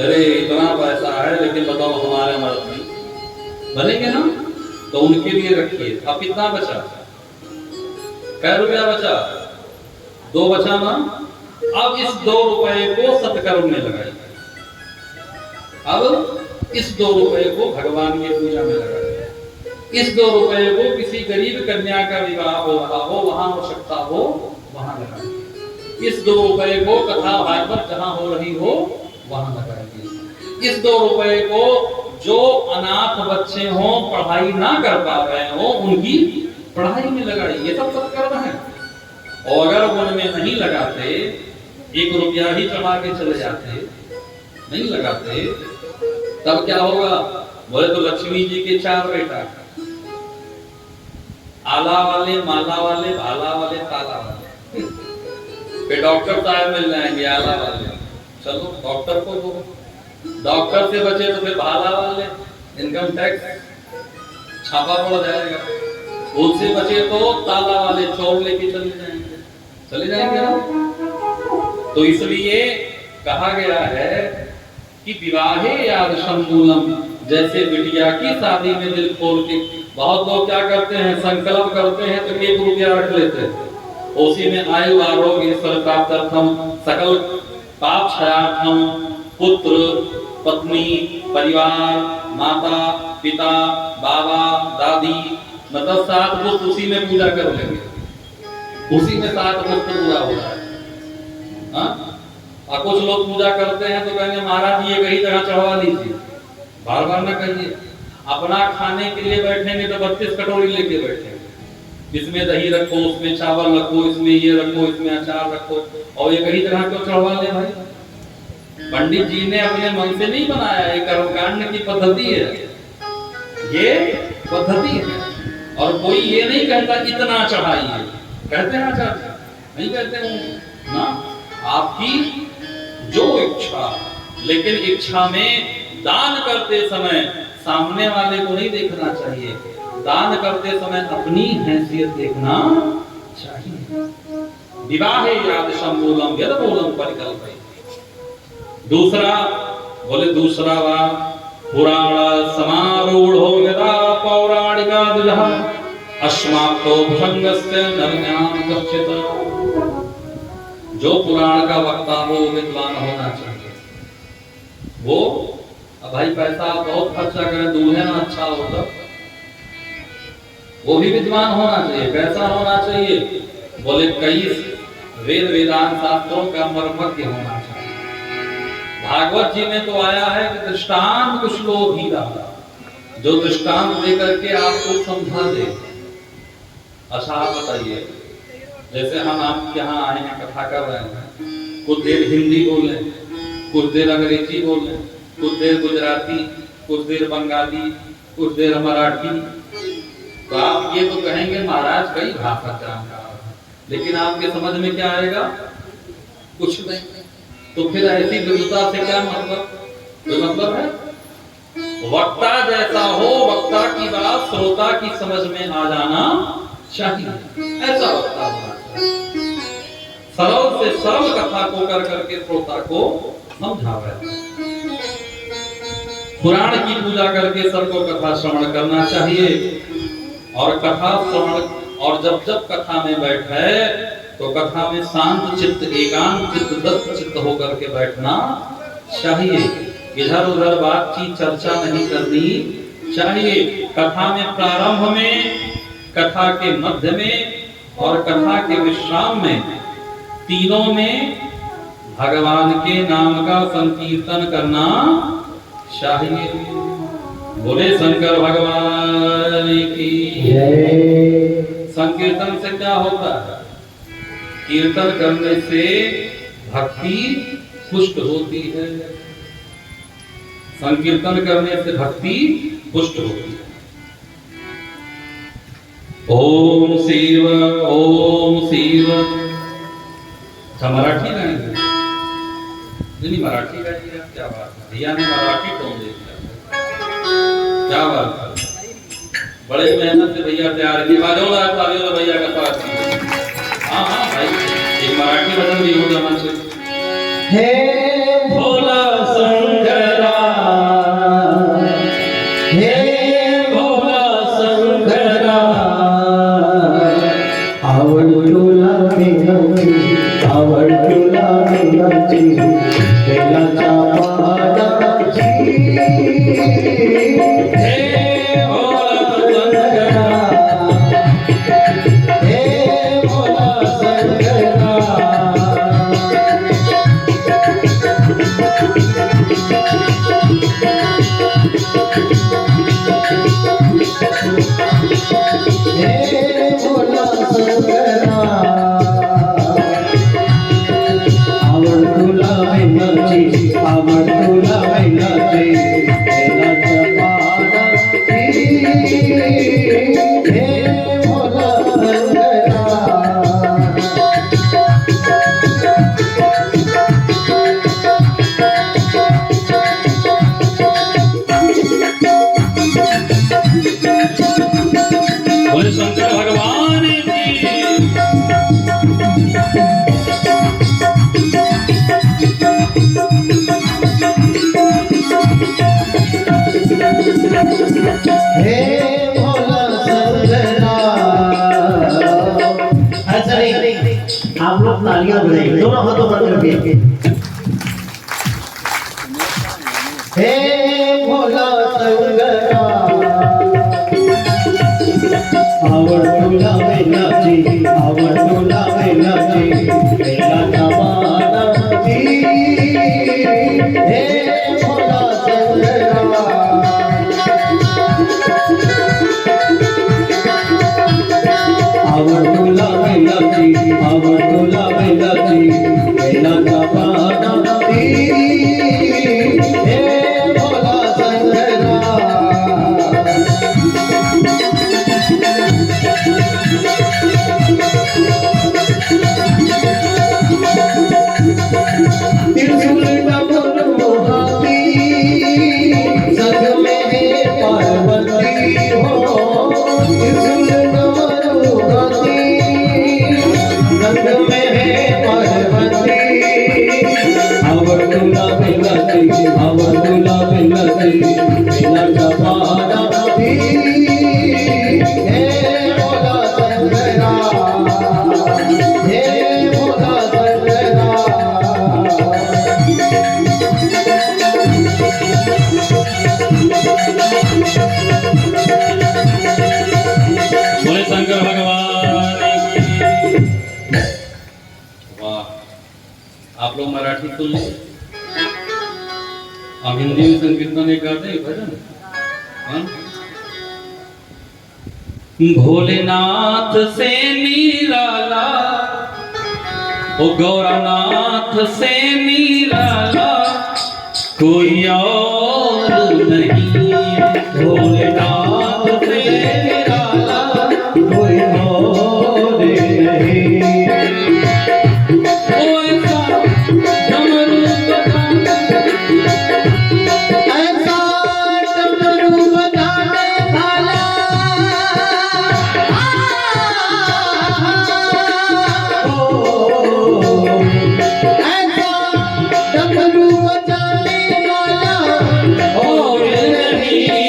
अरे इतना पैसा है लेकिन बताओ हमारे मदद नहीं, बनेंगे ना। तो उनके लिए रखिए। अब कितना बचा? कै रुपया बचा? 2 बचा ना। अब इस ₹2 को सत्कर्म में लगाइए। अब इस ₹2 को भगवान की पूजा में लगाइए। इस ₹2 को किसी गरीब कन्या का विवाह हो रहा हो, वहां आवश्यकता हो, वहां लगाइए। इस ₹2 को कथा भागवत जहां हो रही हो वहां लगाइए। इस ₹2 को जो अनाथ बच्चे हों, पढ़ाई ना कर पा रहे हो, उनकी पढ़ाई में लगाइए। ये सब सत्कर्म है। और अगर उनमें नहीं लगाते, ₹1 ही चढ़ा के चले जाते, नहीं लगाते, तब क्या होगा? बोले तो लक्ष्मी जी के 4 बेटा, आला वाले, माला वाले, भाला वाले, ताला वाले। फिर डॉक्टर साहब मिल जाएंगे आला वाले, चलो डॉक्टर को दो। डॉक्टर से बचे तो फिर भाला वाले, इनकम टैक्स छापा पड़ जाएगा। उससे बचे तो ताला वाले, चोर लेके चले जाएंगे ना। तो इसलिए कहा गया है कि विवाहे याद शंभूलम, जैसे बिटिया की शादी में दिल खोल के। बहुत लोग क्या करते हैं, संकल्प करते हैं तो ₹1 रख लेते हैं, उसी में आयु आरोग्य ईश्वर प्राप्त्यर्थम सकल पाप क्षयार्थम पुत्र पत्नी परिवार माता पिता बाबा दादी मतलब 7 पुस्त उसी में पूजा कर लेंगे, उसी में 7 पुस्त पूरा हो रहा है। हाँ? और कुछ लोग पूजा करते हैं तो कहेंगे महाराज ये कहीं जगह चढ़वा लीजिए, बार बार ना कहिए। अपना खाने के लिए बैठेंगे तो 32 कटोरी लेके बैठेंगे, इसमें दही रखो, उसमें चावल रखो, इसमें ये रखो, इसमें अचार रखो, और ये कहीं जगह क्यों चढ़वा ले भाई? पंडित जी ने अपने मन से नहीं बनाया, ये कर्मकांड की पद्धति है, ये पद्धति है। और कोई ये नहीं कहता इतना चढ़ाइए, कहते हैं आचार्य? नहीं कहते होंगे ना। आपकी जो इच्छा, लेकिन इच्छा में दान करते समय सामने वाले को नहीं देखना चाहिए, दान करते समय अपनी हैसियत देखना चाहिए। विवाहे याद शंभूलम यद मूलम परिकल्पय। दूसरा बोले दूसरा वार पुराण समारूढ़ो यदा पौराणिका दुजः अस्माप्तो भंगस्य नरज्ञान कश्चित्। जो पुराण का वक्ता हो विद्वान होना चाहिए। वो अब भाई पैसा बहुत खर्चा करें, दूल्हे ना अच्छा होता, वो भी विद्वान होना चाहिए, कैसा होना चाहिए? बोले कई वेद वेदांत शास्त्रों का मर्मज्ञ होना चाहिए। भागवत जी में तो आया है कि दृष्टांत कुछ लोग ही रहा, जो दृष्टांत देकर के आपको समझा दे। अच्छा आप बताइए, जैसे हम आपके यहाँ आए हैं, कथा कर रहे हैं, कुछ देर हिंदी बोले, कुछ देर अंग्रेजी बोले, कुछ देर गुजराती, कुछ देर बंगाली, कुछ देर मराठी, तो आप ये तो कहेंगे महाराज कई भाषा जानकार है, लेकिन आपके समझ में क्या आएगा? कुछ नहीं। तो फिर ऐसी विद्वता से क्या मतलब? कोई मतलब है? वक्ता जैसा हो, वक्ता की बात श्रोता की समझ में आ जाना चाहिए, ऐसा वक्ता होना चाहिए। सरल से सरल कथा को कर करके श्रोता को समझावे। पुराण की पूजा करके सबको कथा श्रवण करना चाहिए। और कथा श्रवण, और जब जब कथा में बैठे तो कथा में शांत चित्त, एकांत चित्त, दत्त चित्त होकर के बैठना चाहिए। इधर उधर बातचीत चर्चा नहीं करनी चाहिए। कथा में प्रारंभ में, कथा के मध्य में और कथा के विश्राम में, तीनों में भगवान के नाम का संकीर्तन करना चाहिए। बोले शंकर भगवान की जय। संकीर्तन से क्या होता है? कीर्तन करने से भक्ति पुष्ट होती है। संकीर्तन करने से भक्ति पुष्ट होती है। ओम शिव ओम शिव। अच्छा मराठी गाएंगे? नहीं मराठी गाएंगे। क्या बात है, भैया ने मराठी टोन दे दिया। क्या बात है, बड़े मेहनत से भैया तैयार किए। बाजो भैया का पास। हाँ हाँ भाई, एक मराठी भजन भी होगा मन से। हे भोला शंकरा, हे भोला शंकरा, आवड तुला विनंती, आवड तुला विनंती, बेलाच्या पानाची। हे भोला शंकरा, हे भोला शंकरा, हे भोला शंकरा, आवड तुला विनंती, आवड तुला विनंती, बेलाच्या पानाची। हे भोला शंकरा, बोले शंकर भगवान की। हे भोला शंकरा। ऐसा नहीं, आप लोग तालियां बजाइए, दोनों हाथों पर रखिए। हे भोला शंकरा, आवड तुला विनंती, आवड तुला विनंती, बेलाच्या पानाची। हे भोला शंकरा, आवड तुला विनंती, आवड तुला विनंती, बेलाच्या पानाची। हे भोला शंकरा, त्रिशूल डमरू हाथी, संग में है पार्वती हो। त्रिशूल डमरू हाथी, संग में है पार्वती। आवड तुला विनंती, आवड तुला विनंती, बेलाच्या पानाची। हे भोला शंकरा, हे भोला शंकरा, बोले शंकर भगवान की। वाह, आप लोग मराठी सुन लीजिए, हम हिंदी में संकीर्तन नहीं करते हैं भजन। हाँ? भोलेनाथ से निराला, ओ गौरानाथ से निराला, कोई और नहीं। भोलेनाथ से निराला, कोई और नहीं। ओ ऐसा डमरू बजाने, ऐसा डमरू बजाने वाला, ऐसा डमरू बजाने वाला और नहीं।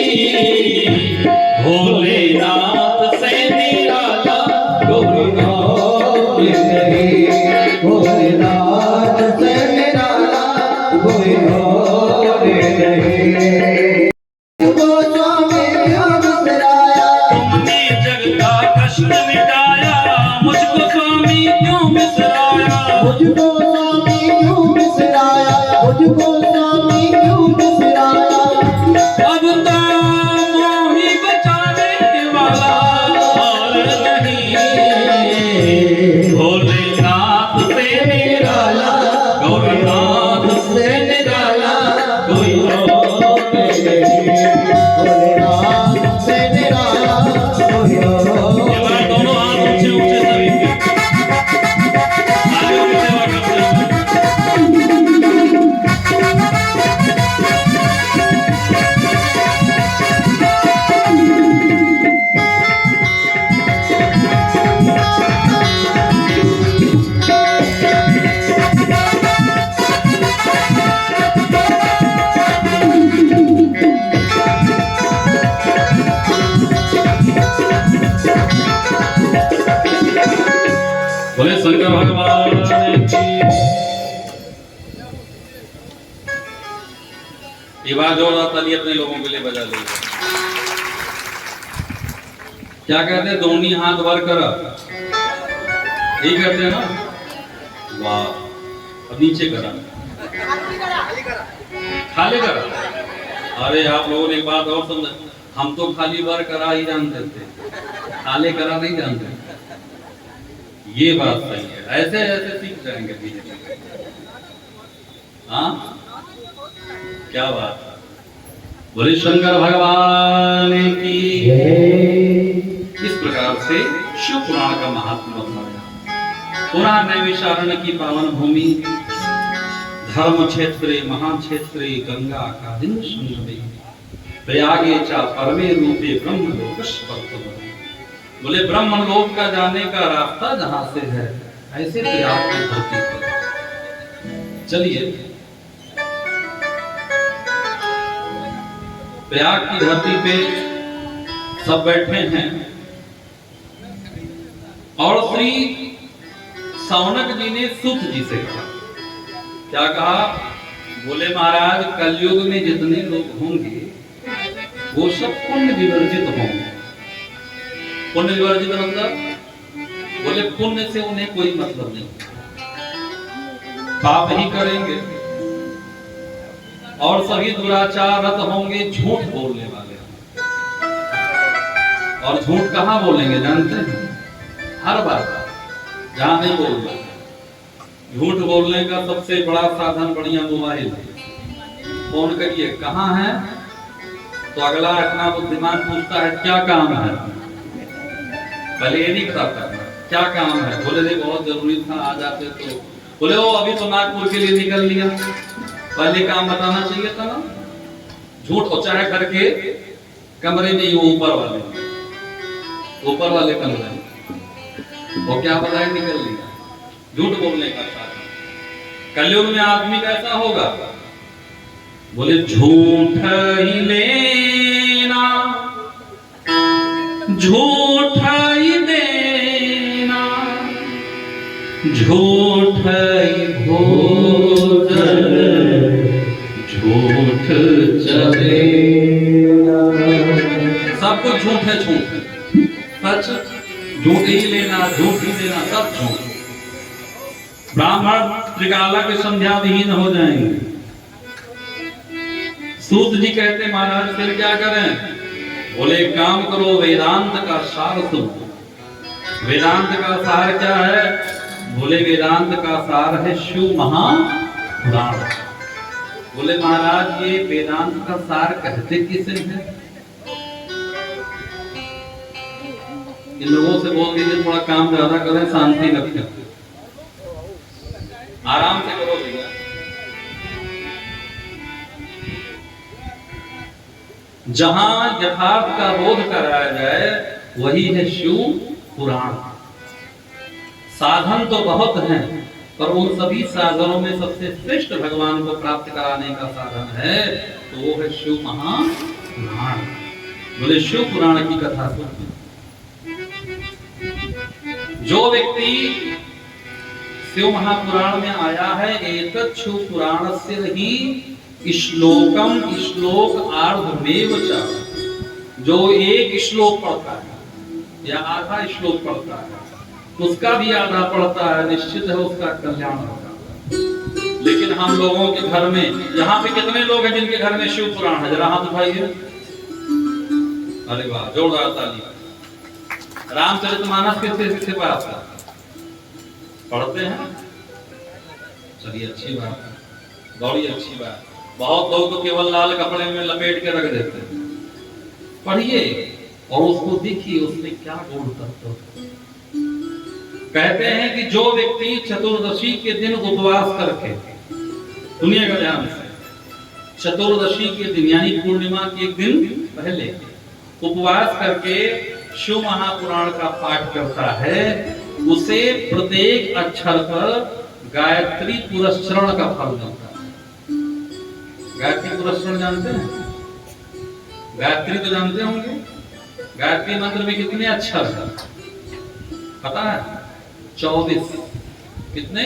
बोले शंकर भगवान की। ये बात जोरदार ताली अपने लोगों के लिए बजा लीजिए। क्या कहते हैं? दोनों हाथ भर कर यही कहते हैं ना। वाह, अब नीचे करा, खाली करा। अरे आप लोगों ने एक बात और समझ, हम तो खाली बार करा ही जानते थे, खाली करा नहीं जानते। ये बात सही है, ऐसे ऐसे सीख जाएंगे धीरे। हाँ, क्या बात है। बोले शंकर भगवान की। इस प्रकार से शिव पुराण का महात्मा बताया। पुराण नैमिषारण्य की पावन भूमि, धर्म क्षेत्रे महाक्षेत्रे गंगा कादिन संगमे, प्रयागे चा परमे रूपे ब्रह्म लोकस्पर्शम। बोले ब्रह्म लोक का जाने का रास्ता जहां से है, ऐसे प्रयाग की धरती पर। चलिए, प्रयाग की धरती पे सब बैठे हैं और श्री सौनक जी ने सूत जी से कहा। क्या कहा? बोले महाराज, कलयुग में जितने लोग होंगे वो सब पुण्य विवर्जित होंगे। पुण्य विवर्जित मतलब? बोले पुण्य से उन्हें कोई मतलब नहीं, पाप ही करेंगे। और सभी दुराचाररत होंगे, झूठ बोलने वाले। और झूठ कहाँ बोलेंगे जानते हैं? हर बात, जहां नहीं बोलना। झूठ बोलने का सबसे बड़ा साधन बढ़िया मोबाइल है। फोन करिए, कहाँ है? तो अगला इतना बुद्धिमान पूछता है क्या काम है। पहले ये नहीं बताता क्या काम है। बोले नहीं, बहुत जरूरी था, आ जाते तो। बोले वो अभी तो नागपुर के लिए निकल लिया। पहले काम बताना चाहिए था ना। झूठ हो, चाहे घर के कमरे में ही ऊपर वाले कमरे में, वो क्या बताए, निकल लिया। झूठ बोलने का साधन। कलयुग में आदमी कैसा होगा? बोले झूठ ही लेना, झूठ ही देना, झूठ ही भोजन, झूठ चलेना। सब कुछ झूठ है, झूठ है। सच झूठ ही लेना, झूठ ही देना, सब झूठ। ब्राह्मण त्रिकाला के संध्या विहीन हो जाएंगे। सूत जी कहते महाराज फिर क्या करें? बोले काम करो, वेदांत का सार सुनो। वेदांत का सार क्या है? बोले वेदांत का सार है शिव महापुराण। बोले महाराज, ये वेदांत का सार कहते किसे हैं? इन लोगों से बोल दीजिए थोड़ा काम ज्यादा करें, शांति रखें, आराम से करो भैया। जहां यथार्थ का बोध कराया जाए वही है शिव पुराण। साधन तो बहुत हैं, पर उन सभी साधनों में सबसे श्रेष्ठ भगवान को प्राप्त कराने का साधन है तो वो है शिव महापुराण। बोले शिव पुराण की कथा सुनिए। जो व्यक्ति शिव महापुराण में आया है, एतत् शिव पुराणस्य ही श्लोकम श्लोक आर्धमेव च, जो एक श्लोक पढ़ता है या आधा श्लोक पढ़ता है, उसका भी आधा पढ़ता है, निश्चित है उसका कल्याण होगा। लेकिन हम लोगों के घर में, यहाँ पे कितने लोग हैं जिनके घर में शिव पुराण है? जरा हाथ उठाइए। अरे वाह, जोरदार ताली। रामचरितमानस किसके पास है? पढ़ते हैं? चलिए, अच्छी बात है, बड़ी अच्छी बात। बहुत लोग तो केवल लाल कपड़े में लपेट के रख देते हैं। पढ़िए और उसको देखिए उसमें क्या गुण तत्व। कहते हैं कि जो व्यक्ति चतुर्दशी के दिन उपवास करके, सुनिएगा ध्यान से, चतुर्दशी के दिन यानी पूर्णिमा के एक दिन पहले उपवास करके शिव महापुराण का पाठ करता है, उसे प्रत्येक अक्षर पर गायत्री पुरस्चरण का फल मिलता है। गायत्री पुरस्चरण जानते हैं? गायत्री तो जानते होंगे। गायत्री मंत्र में कितने अक्षर हैं पता है? 24। कितने?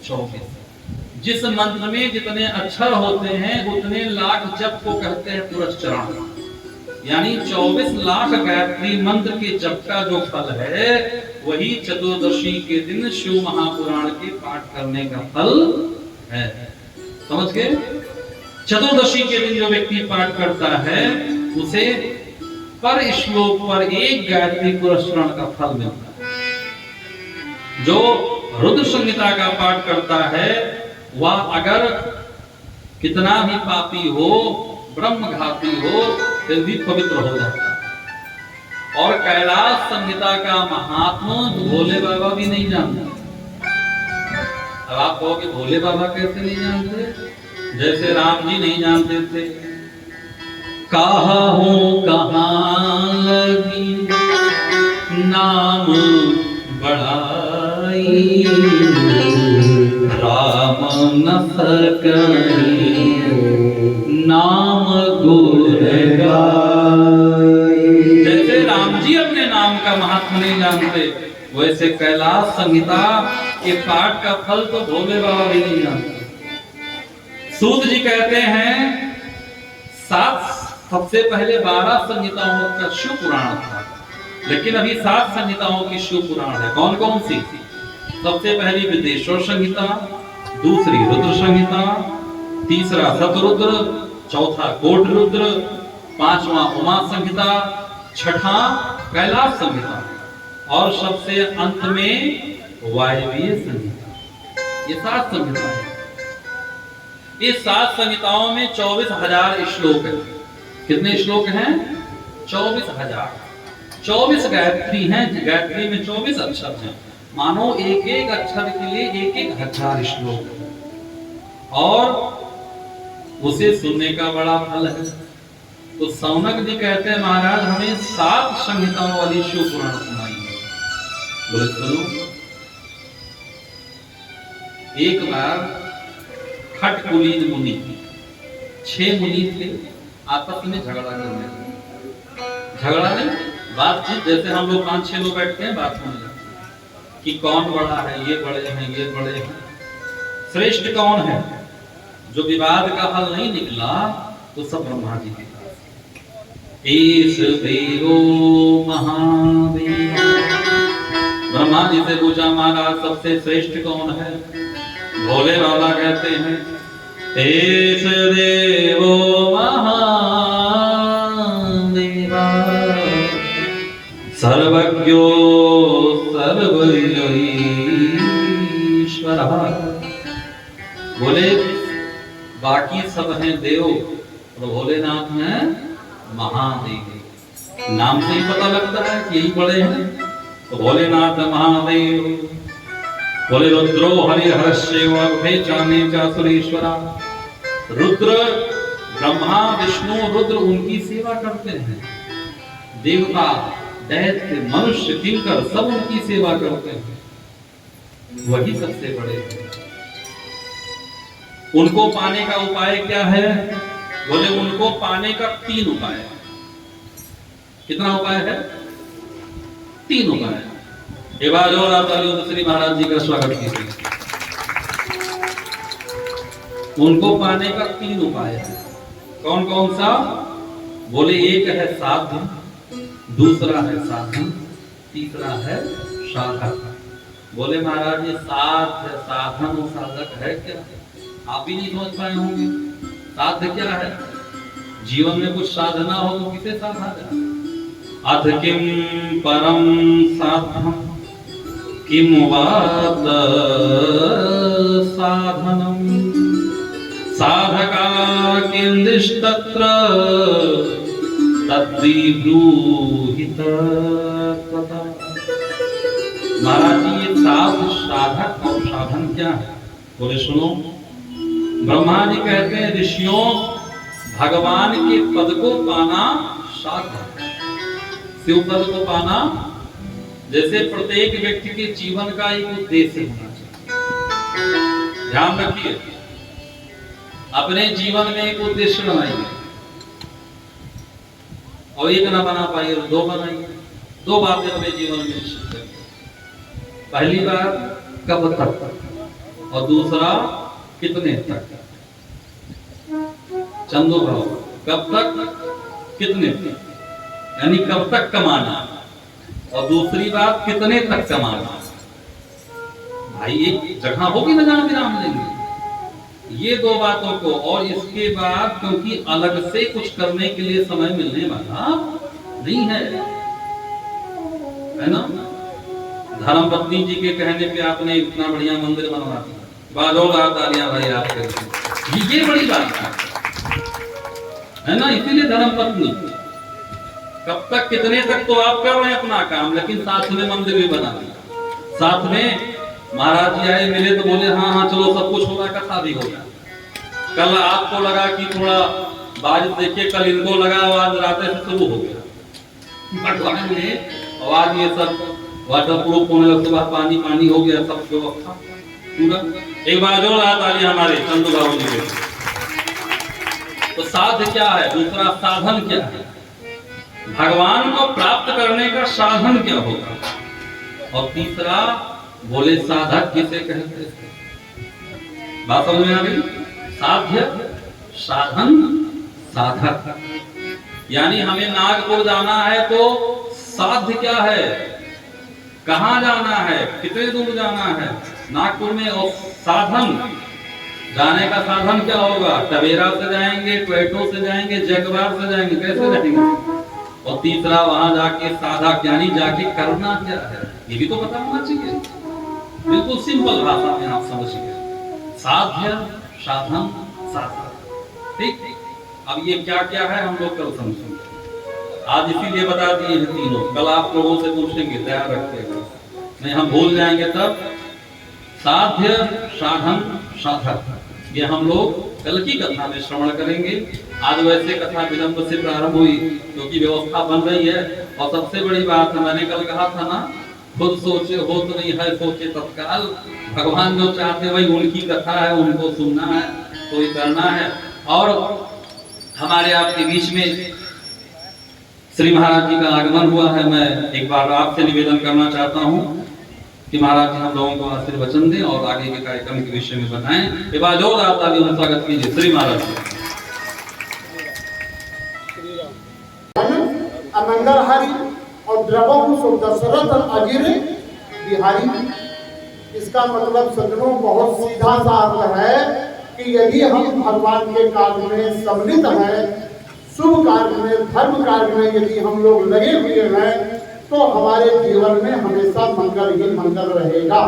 24। जिस मंत्र में जितने अक्षर होते हैं उतने लाख जप को कहते हैं पुरस्चरण। यानी 24 लाख गायत्री मंत्र के जप का जो फल है वही चतुर्दशी के दिन शिव महापुराण के पाठ करने का फल है। समझ गए? चतुर्दशी के दिन जो व्यक्ति पाठ करता है उसे पर श्लोक पर 1 गायत्री पुरस्चरण का फल मिलता है। जो रुद्र संहिता का पाठ करता है वह अगर कितना भी पापी हो, ब्रह्मघाती हो, फिर भी पवित्र हो जाता है। और कैलाश संहिता का महात्मा भोले बाबा भी नहीं जानते। अब आप कहोगे भोले बाबा कैसे नहीं जानते? जैसे राम जी नहीं जानते थे, कहा हूं कहां लगी नाम बढ़ाई, राम न सकई नाम गुण गाई। जैसे राम जी अपने नाम का महत्व नहीं जानते, वैसे कैलाश संहिता के पाठ का फल तो भोले बाबा भी नहीं जानते। सूत जी कहते हैं सबसे पहले 12 संहिताओं का शिव पुराण था, लेकिन अभी 7 संहिताओं की शिव पुराण है। कौन कौन सी? सबसे पहली विदेश्वर संहिता, दूसरी रुद्र संहिता, तीसरा शतरुद्र, चौथा कोट रुद्र, पांचवा उमा संहिता, छठा कैलाश संहिता और सबसे अंत में वायवीय संहिता। ये 7 संहिता है। इस 7 संहिताओं में 24,000 श्लोक है। कितने श्लोक हैं? 24,000। 24 गायत्री हैं। गायत्री में 24 अक्षर हैं। मानो एक एक अक्षर के लिए 1,000 श्लोक और उसे सुनने का बड़ा फल है। तो सौनक जी कहते हैं महाराज हमें 7 संहिताओं वाली शिव पुराण सुनाइए। बोले सुनो। एक बार खटकुलीन मुनि, 6 मुनि थे, आपस में झगड़ा करने लगे। झगड़ा नहीं, बातचीत, जैसे हम लोग 5-6 लोग बैठते हैं बात करने कि कौन बड़ा है, ये बड़े हैं, ये बड़े हैं, श्रेष्ठ कौन है। जो विवाद का हल नहीं निकला तो सब ब्रह्मा जी के पास। ईश देवो महादेव। ब्रह्मा जी से पूछा महाराज सबसे श्रेष्ठ कौन है? भोले बाबा कहते हैं ईश देवो महादेवा सर्वज्ञो सर्वईश्वरः। बोले बाकी सब हैं देव और भोलेनाथ हैं महादेव। नाम से ही पता लगता है कि यही बड़े हैं। तो भोलेनाथ महादेव। बोले रुद्रो हरिहरस्यैव चाने च सुरेश्वरा। रुद्र ब्रह्मा विष्णु रुद्र उनकी सेवा करते हैं। देवता दैत्य मनुष्य किंकर सब उनकी सेवा करते हैं। वही सबसे बड़े हैं। उनको पाने का उपाय क्या है? बोले उनको पाने का 3 उपाय है। कितना उपाय है? 3 उपाय है। एक बार और आप श्री महाराज जी का स्वागत कीजिए। उनको पाने का 3 उपाय है। कौन कौन सा? बोले एक है साधन, दूसरा है साधन, तीसरा है साधक। बोले महाराज ये साध साधन और साधक है क्या? आप ही नहीं समझ पाए होंगे। साध क्या है? जीवन में कुछ साधना हो तो किसे साधा जाए? अथ किम परम साधनम किम वात साधनम साधका किंदिस्तत्र तद्विब्रूहित तथा। महाराज जी ये साधक और साधन क्या है? बोले सुनो। ब्रह्मा जी कहते हैं ऋषियों भगवान के पद को पाना साधन। शिव पद को पाना जैसे प्रत्येक व्यक्ति के जीवन का एक उद्देश्य होना चाहिए। ध्यान रखिए अपने जीवन में एक उद्देश्य बनाइए और एक ना बना पाइए तो 2 बनाइए। 2 बातें अपने जीवन में निश्चित करिए। पहली बात कब तक और दूसरा कितने तक। चंदो भाव, कब तक कितने तक, यानी कब तक कमाना, और दूसरी बात कितने तक कमाना। भाई एक जगह होगी ना जहां विराम लेंगे, ये दो बातों को, और इसके बाद क्योंकि अलग से कुछ करने के लिए समय मिलने वाला नहीं है ना। धर्मपत्नी जी के कहने पे आपने इतना बढ़िया मंदिर बनवा दिया, बाजोगा तालियां भाई आपके, ये बड़ी बात है ना। इसीलिए धर्मपत्नी, कब तक कितने तक तो आप कर रहे हैं अपना काम, लेकिन साथ में मंदिर भी बना दिया। साथ में महाराज जी आए मिले तो बोले हाँ हाँ चलो सब कुछ हो रहा है, कथा भी हो गया। कल आपको लगा कि थोड़ा बारिश देखिए, कल इनको लगा आवाज रात से शुरू हो गया भगवान ने आवाज, ये सब वाटर प्रूफ होने लगे, बाद पानी पानी हो गया, सब व्यवस्था पूरा। एक बार जो रहा ताली हमारे चंदू बाबू जी के। तो साध क्या है, दूसरा साधन क्या है, भगवान को प्राप्त करने का साधन क्या होगा, और तीसरा बोले साधक किसे कहते हैं। बात समझ में आ गई। साध्य, साधन, साधक। यानी हमें नागपुर जाना है तो साध्य क्या है, कहां जाना है, कितने दूर जाना है नागपुर में, और साधन, जाने का साधन क्या होगा, टवेरा से जाएंगे, टोयोटो से जाएंगे, जगवार से जाएंगे, कैसे जाएंगे। और तीसरा वहां जाके साधक, यानी जाके करना क्या है, ये भी तो पता होना चाहिए। बिल्कुल सिंपल भाषा में आप समझिए, साध्य, साधन, साधक। ठीक। अब ये क्या क्या है हम लोग कल समझेंगे, आज इसीलिए बता दिए हैं तीनों। कल आप लोगों से पूछेंगे, तैयार रखिएगा, नहीं हम भूल जाएंगे तब। साध्य, साधन, साधक, ये हम लोग कल की कथा में श्रवण करेंगे। आज वैसे कथा विलंब से प्रारंभ हुई क्योंकि व्यवस्था बन रही है। और सबसे बड़ी बात है, मैंने कल कहा था ना, खुद सोचे हो तो नहीं है, सोचे तत्काल। भगवान जो चाहते वही उनकी कथा है, उनको सुनना है तो ये करना है। और हमारे आपके बीच में श्री महाराज जी का आगमन हुआ है। मैं एक बार आपसे निवेदन करना चाहता हूँ कि महाराज जी हम लोगों को आशीर्वचन दें और आगे के कार्यक्रम के विषय में बताएं। एक बार जोरदार तालियों से स्वागत कीजिए श्री महाराज जी। अमंगलहारी और द्रवम सो दशरथ अगिर बिहारी। इसका मतलब सज्जनों बहुत सीधा सा अर्थ है कि यदि हम भगवान के कार्य में सम्मिलित हैं, शुभ कार्य में, धर्म कार्य में यदि हम लोग लगे हुए हैं, तो हमारे जीवन में हमेशा मंगल ही मंगल रहेगा।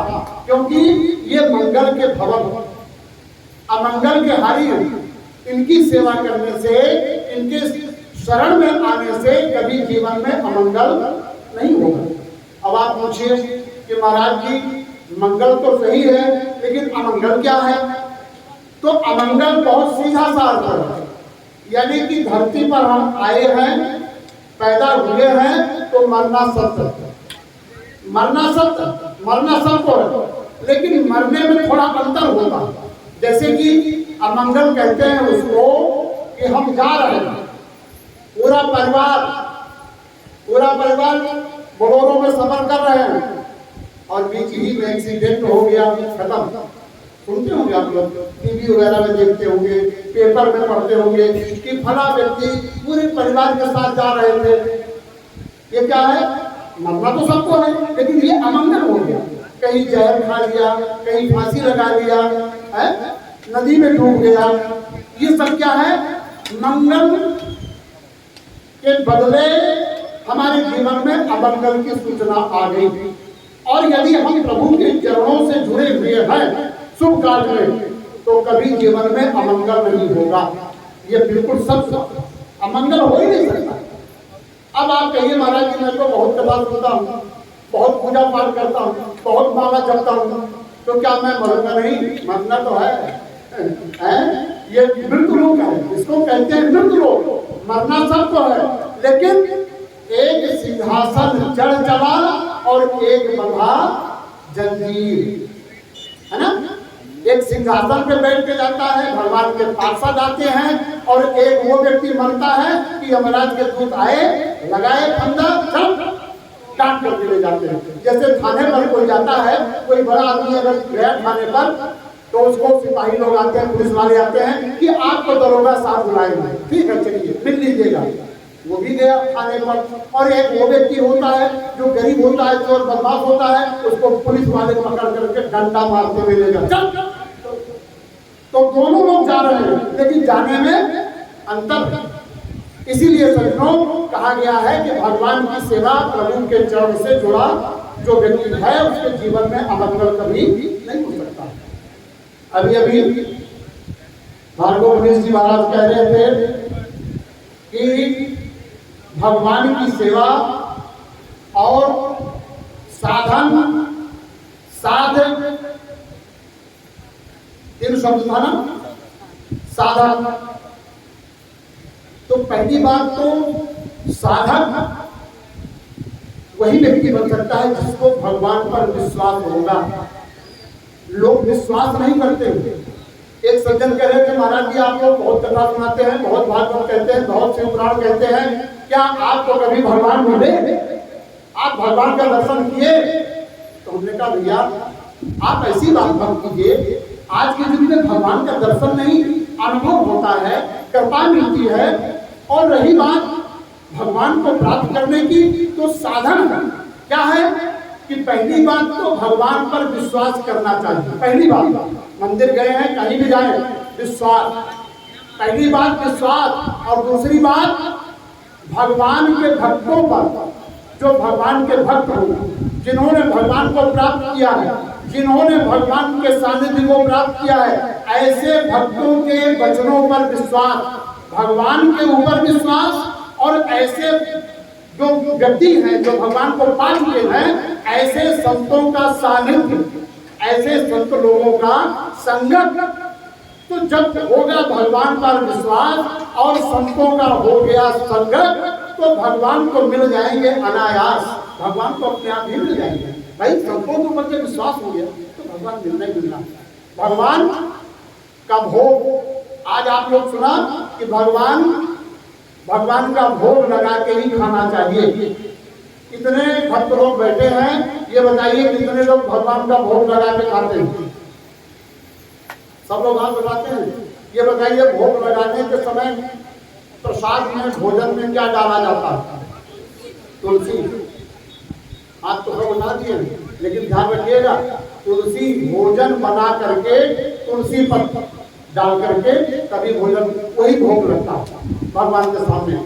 क्योंकि ये मंगल के भवन, अमंगल के हारी, इनकी सेवा करने से, इनके शरण में आने से कभी जीवन में अमंगल नहीं होगा। अब आप पूछिए कि महाराज जी मंगल तो सही है लेकिन अमंगल क्या है, तो अमंगल बहुत सीधा सा अर्थ है, यानी कि धरती पर हम आए हैं, पैदा हुए हैं तो मरना सत्य, मरना सत्य, मरना सबको है, लेकिन मरने में थोड़ा अंतर होता है। जैसे कि अमंगल कहते हैं उसको कि हम जा रहे हैं, पूरा परिवार बोलेरो में सफर कर रहे हैं और बीच ही में एक्सीडेंट हो गया, खत्म। सुनते होंगे आप लोग, टीवी वगैरह में देखते होंगे, पेपर में पढ़ते होंगे कि फला व्यक्ति पूरे परिवार के साथ जा रहे थे। ये क्या है, मरना तो सबको है लेकिन ये अमंगल हो गया। कहीं जहर खा लिया, कहीं फांसी लगा लिया है, नदी में डूब गया, ये सब क्या है, मंगल के बदले हमारे जीवन में अमंगल की सूचना आ गई। और यदि हम प्रभु के चरणों से जुड़े हुए हैं शुभ कार्य में, तो कभी जीवन में अमंगल नहीं होगा। ये बिल्कुल सत्य, अमंगल हो ही नहीं सकता। अब आप कहिए महाराज जी मैं तो बहुत कथा सुनता हूँ, बहुत पूजा पाठ करता हूँ, बहुत माला जपता हूँ, तो क्या मैं मरूंगा नहीं? मरना तो है। ये मृत्यु लोक है, इसको कहते हैं मृत्यु लोक। मरना सबको है, लेकिन एक सिंहासन चढ़ चला और एक बंधा जंजीर, है ना। एक सिंहासन पे बैठ के जाता है, भगवान के पार्षद आते हैं, और एक वो व्यक्ति मरता है कि यमराज के दूत आए, लगाए फंदा, सब काट करके ले जाते हैं। जैसे थाने पर कोई जाता है, कोई बड़ा आदमी अगर गया थाने पर, तो उसको सिपाही लोग आते हैं, पुलिस वाले आते हैं कि आपको दरोगा साहब बुलाएंगे, ठीक है चलिए मिल लीजिएगा। वो भी गया थाने पर, और एक वो व्यक्ति होता है जो गरीब होता है, चोर बदमाश होता है, उसको पुलिस वाले पकड़ करके डंडा मारते हुए ले जाते। तो दोनों लोग जा रहे हैं, लेकिन जाने में अंतर है। इसीलिए सज्जनों कहा गया है कि भगवान की सेवा, प्रभु के चरण से जुड़ा जो व्यक्ति है उसके जीवन में अमंगल कभी नहीं हो सकता। अभी अभी भार्गव गणेश जी महाराज कह रहे थे कि भगवान की सेवा और साधन, साधन, तीन शब्द था ना, साधन। तो पहली बात तो साधक वही व्यक्ति बन सकता है जिसको भगवान पर विश्वास होगा। लोग विश्वास नहीं करते। एक सज्जन कह रहे थे, महाराज जी आप लोग बहुत कथा सुनाते हैं, बहुत भागवत कहते हैं, बहुत शिव पुराण कहते हैं, क्या आपको कभी भगवान मिले? आप भगवान का दर्शन किए? तो हमने कहा भैया आप ऐसी बात मत कीजिए, आज के युग में भगवान का दर्शन नहीं, अनुभव होता है, कृपा मिलती है। और रही बात भगवान को प्राप्त करने की, तो साधन क्या है कि पहली बात तो भगवान पर विश्वास करना चाहिए। पहली बात, मंदिर गए हैं, कहीं भी जाए, विश्वास, पहली बात विश्वास। और दूसरी बात भगवान के भक्तों पर, जो भगवान के भक्त हो, जिन्होंने भगवान को प्राप्त किया है, जिन्होंने भगवान के सानिध्य को प्राप्त किया है, ऐसे भक्तों के वचनों पर विश्वास, भगवान के ऊपर विश्वास। और ऐसे जो व्यक्ति हैं जो भगवान को पा चुके हैं, ऐसे संतों का सानिध्य, ऐसे संत लोगों का संगत। तो जब होगा भगवान पर विश्वास और संतों का हो गया संगत, तो भगवान को मिल जाएंगे अनायास, भगवान को अपने आप ही मिल जाएंगे। भाई संतों के ऊपर जब विश्वास हो गया तो भगवान मिलना ही मिलना। भगवान का भोग, आज आप लोग सुना कि भगवान का भोग लगा के ही खाना चाहिए। कितने भक्त लोग बैठे हैं, ये बताइए कितने लोग भगवान का भोग लगा के खाते हैं? सब लोग हाथ उठाते हैं। ये बताइए भोग लगाने के समय प्रसाद में, भोजन में क्या डाला जाता है? तुलसी। हाथ तो सब उठा दिए, लेकिन ध्यान रखिएगा तुलसी भोजन बना करके, तुलसी पत्ता डाल करके तभी भोजन, वही भोग लगता है भगवान के सामने।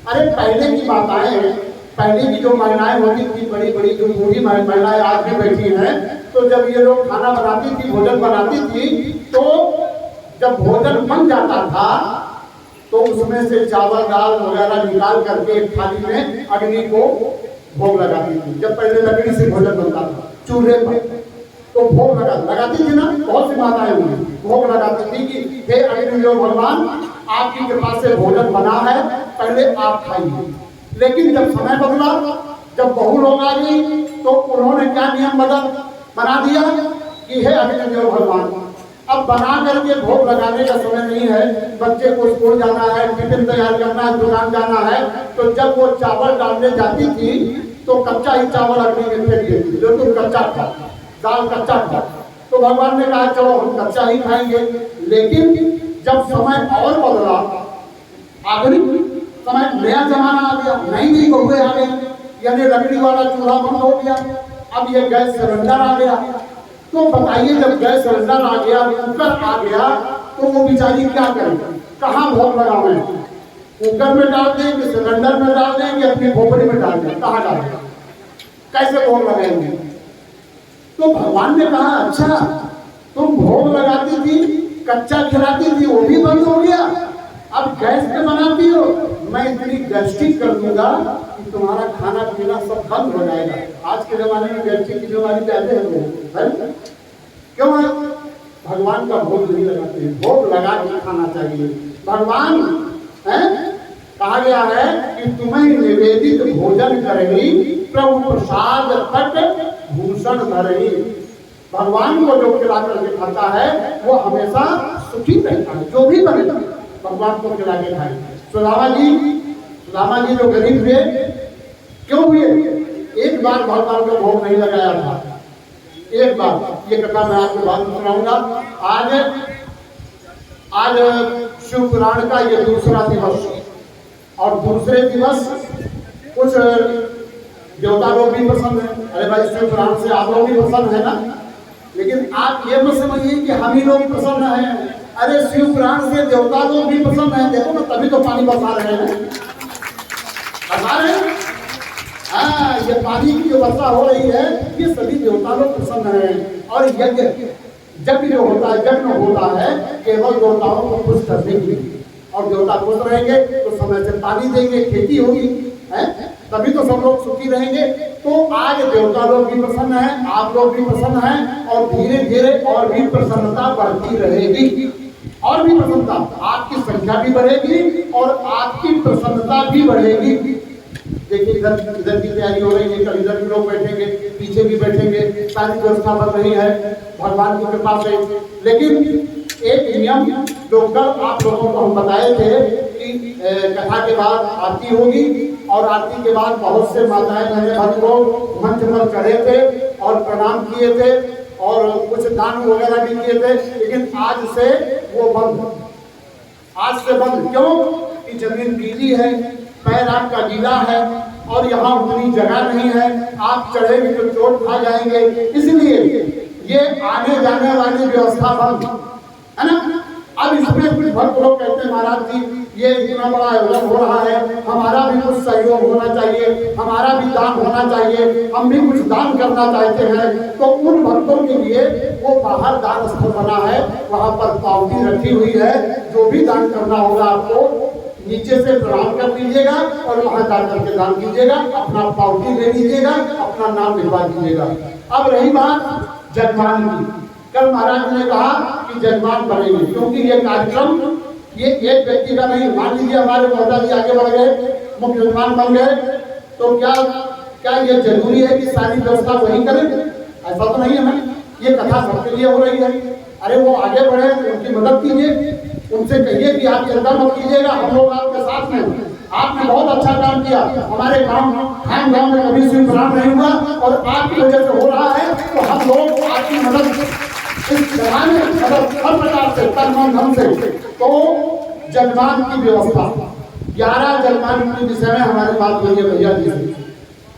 अरे पहले की बातें हैं, पहले की जो महिलाएं होती थी, बड़ी बड़ी जो बूढ़ी महिलाएं आज भी बैठी हैं, तो जब ये लोग खाना बनाती थी, भोजन बनाती थी, तो जब भोजन बन जाता था तो उसमें से चावल दाल वगैरह निकाल करके एक थाली में अग्नि को भोग लगाती थी। जब पहले लकड़ी से भोजन बनता था चूल्हे पर, तो भोग लगाती थी ना, बहुत सी माताएं हुई, भोग लगाती थी कि हे अग्नि भगवान आपकी कृपा से भोजन बना है, पहले आप खाइए। लेकिन जब समय बदला, जब बहू लोग आ गई, तो उन्होंने क्या नियम बना दिया कि हे अग्नि भगवान अब बना करके भोग लगाने का समय नहीं है, बच्चे को स्कूल जाना है, टिफिन तैयार करना है, दुकान जाना है। तो जब वो चावल डालने जाती थी तो कच्चा ही चावल अग्नि में फेंक देती, जो तुम कच्चा खा, दाल कच्चा खा। तो भगवान ने कहा चलो हम कच्चा ही खाएंगे। लेकिन जब समय और बदला, आधुनिक समय, नया जमाना आ गया, नई नई बहुएं आ गई, यानी लकड़ी वाला चूल्हा बंद हो गया, अब ये गैस सिलेंडर आ गया। तो बताइए जब गैस सिलेंडर आ गया, कुकर आ गया, तो वो बेचारी क्या करें, कहाँ भोग लगावे? कुकर में डाल दें कि सिलेंडर में डाल दें कि अपनी खोपड़ी में डाल दें, कहाँ डालें, कैसे भोग लगाएंगे? तो भगवान ने कहा अच्छा तुम भोग लगाती थी, कच्चा खिलाती थी, वो भी बंद हो गया, अब गैस पे बनाती हो, मैं इतनी गैस्ट्रिक कर दूंगा कि तुम्हारा खाना पीना सब बंद हो जाएगा। आज के जमाने में गैस्ट्रिक की बीमारी कहते हैं लोग, क्यों है? भगवान का भोग नहीं लगाते, भोग लगा के खाना चाहिए। भगवान है, कहा गया है कि तुम्हें निवेदित भोजन करेगी, प्रभु प्रसाद पट भूषण धरेगी। भगवान को जो खिला करके खाता है वो हमेशा सुखी रहता है, जो भी बने भगवान को खिला के खाए। सुदामा जी जो गरीब हुए, क्यों हुए? एक एक बार भगवान को भोग नहीं लगाया था, एक बार। ये कथा मैं आपको बाद में सुनाऊंगा। आज शिव पुराण का ये दूसरा दिवस, और दूसरे दिवस कुछ देवता लोग भी प्रसन्न है। अरे भाई, शिव पुराण से आप लोग भी प्रसन्न है ना, लेकिन आप ये मत समझिए कि हम ही लोग प्रसन्न हैं। अरे शिव पुराण से देवता लोग भी प्रसन्न हैं। देखो ना, तभी तो पानी बरसा रहे हैं, बरसा रहे हैं। हाँ, ये पानी की जो वर्षा हो रही है, ये सभी देवता लोग प्रसन्न हैं। और यज्ञ जब जो होता है, यज्ञ होता है केवल देवताओं को खुश करने के लिए, और देवता खुश रहेंगे तो समय से पानी देंगे, खेती होगी, है तभी तो सब लोग सुखी रहेंगे। तो आज देवता लोग भी प्रसन्न हैं, आप लोग भी प्रसन्न हैं, और धीरे धीरे और भी प्रसन्नता बढ़ती रहेगी, और भी प्रसन्नता, आपकी संख्या भी बढ़ेगी और आपकी प्रसन्नता भी बढ़ेगी। देखिए, इधर की तैयारी हो रही है, कल इधर भी लोग बैठेंगे, पीछे भी बैठेंगे, सारी व्यवस्था बन रही है भगवान की कृपा से। लेकिन एक नियम जो कल आप लोगों को हम बताए थे कि कथा के बाद आरती होगी, और आरती के बाद बहुत से माताएं बहनें भक्त लोग मंच पर चढ़े थे और प्रणाम किए थे, और कुछ दान वगैरह भी किए थे। लेकिन आज से वो बंद, आज से बंद। क्यों? कि जमीन गीली है, पैर आपका गीला है, और यहाँ उतनी जगह नहीं है, आप चढ़ेंगे तो चोट खा जाएंगे। इसलिए ये आने जाने वाली व्यवस्था बंद है ना। अब इसमें कुछ भक्त लोग कहते हैं, महाराज जी ये इतना बड़ा आयोजन हो रहा है, हमारा भी कुछ सहयोग होना चाहिए, हमारा भी दान होना चाहिए, हम भी कुछ दान करना चाहते हैं। तो उन भक्तों के लिए वो बाहर दान स्थल बना है, वहाँ पर पावती रखी हुई है। जो भी दान करना होगा आपको नीचे से प्रणाम कर लीजिएगा और वहां जाकर के दान कीजिएगा, अपना पावती ले लीजिएगा, अपना नाम लिखवा दीजिएगा। अब रही बात जजमान की, कल महाराज ने कहा कि जजमान बनेंगे, क्योंकि ये कार्यक्रम ये एक व्यक्ति का नहीं। मान लीजिए हमारे महोदय जी आगे बढ़ गए, मुख्य जजमान बन गए, तो क्या ये जरूरी है कि सारी व्यवस्था वही करें? ऐसा तो नहीं है ना। ये कथा सबके लिए हो रही है। अरे वो आगे बढ़े, उनकी मदद कीजिए, उनसे कहिए कि आप चिंता मत कीजिएगा, हम लोग आपके साथ में। आपने बहुत अच्छा काम किया, हमारे गांव में कभी शिव पुराण नहीं हुआ, और आपकी वजह से हो रहा है। तो हम लोग आपकी मदद इस जगह में मदद हर प्रकार से, तन मन धन से। तो जजमान की व्यवस्था, 11 जजमान के विषय में हमारे बात हुई है भैया जी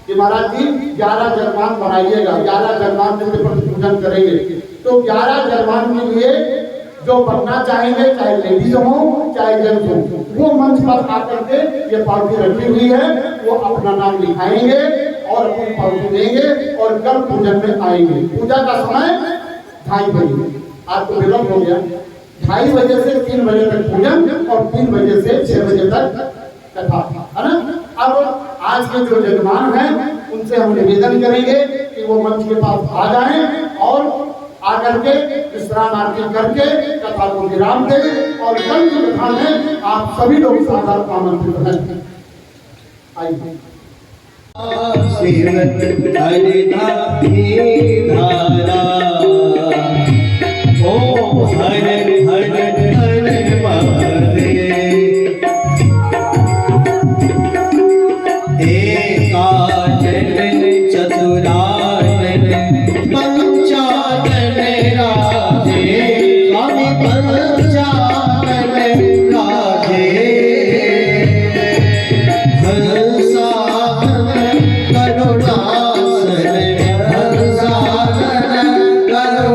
कि महाराज जी 11 जजमान बनाइएगा, 11 जजमान जिनके प्रति पूजन करेंगे। तो 11 जजमान के लिए जो बनना चाहेंगे, चाहे लेडीज हो चाहे जेंट्स हो, वो मंच पर आकर के ये पावती रखी हुई है, वो अपना नाम लिखाएंगे और अपनी पावती देंगे, और कल पूजन में आएंगे। पूजा का समय 2:30 बजे, आज तो विलंब हो गया। 2:30 बजे से 3 बजे तक पूजन, और 3 बजे से 6 बजे तक कथा, है ना। अब आज के जो जजमान हैं उनसे हम निवेदन करेंगे कि वो मंच के पास आ जाएं, और आकर के विश्राम आरती करके कथा को विराम दें, और कल की कथा में आप सभी लोग सादर आमंत्रित हैं। आइए। ओ हर हर हर महादेव, एकाचन चतुरानन पंचानन राधे, स्वामी पंचानन राधे। हंसानन करुणासन, हंसानन करुणासन,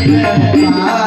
में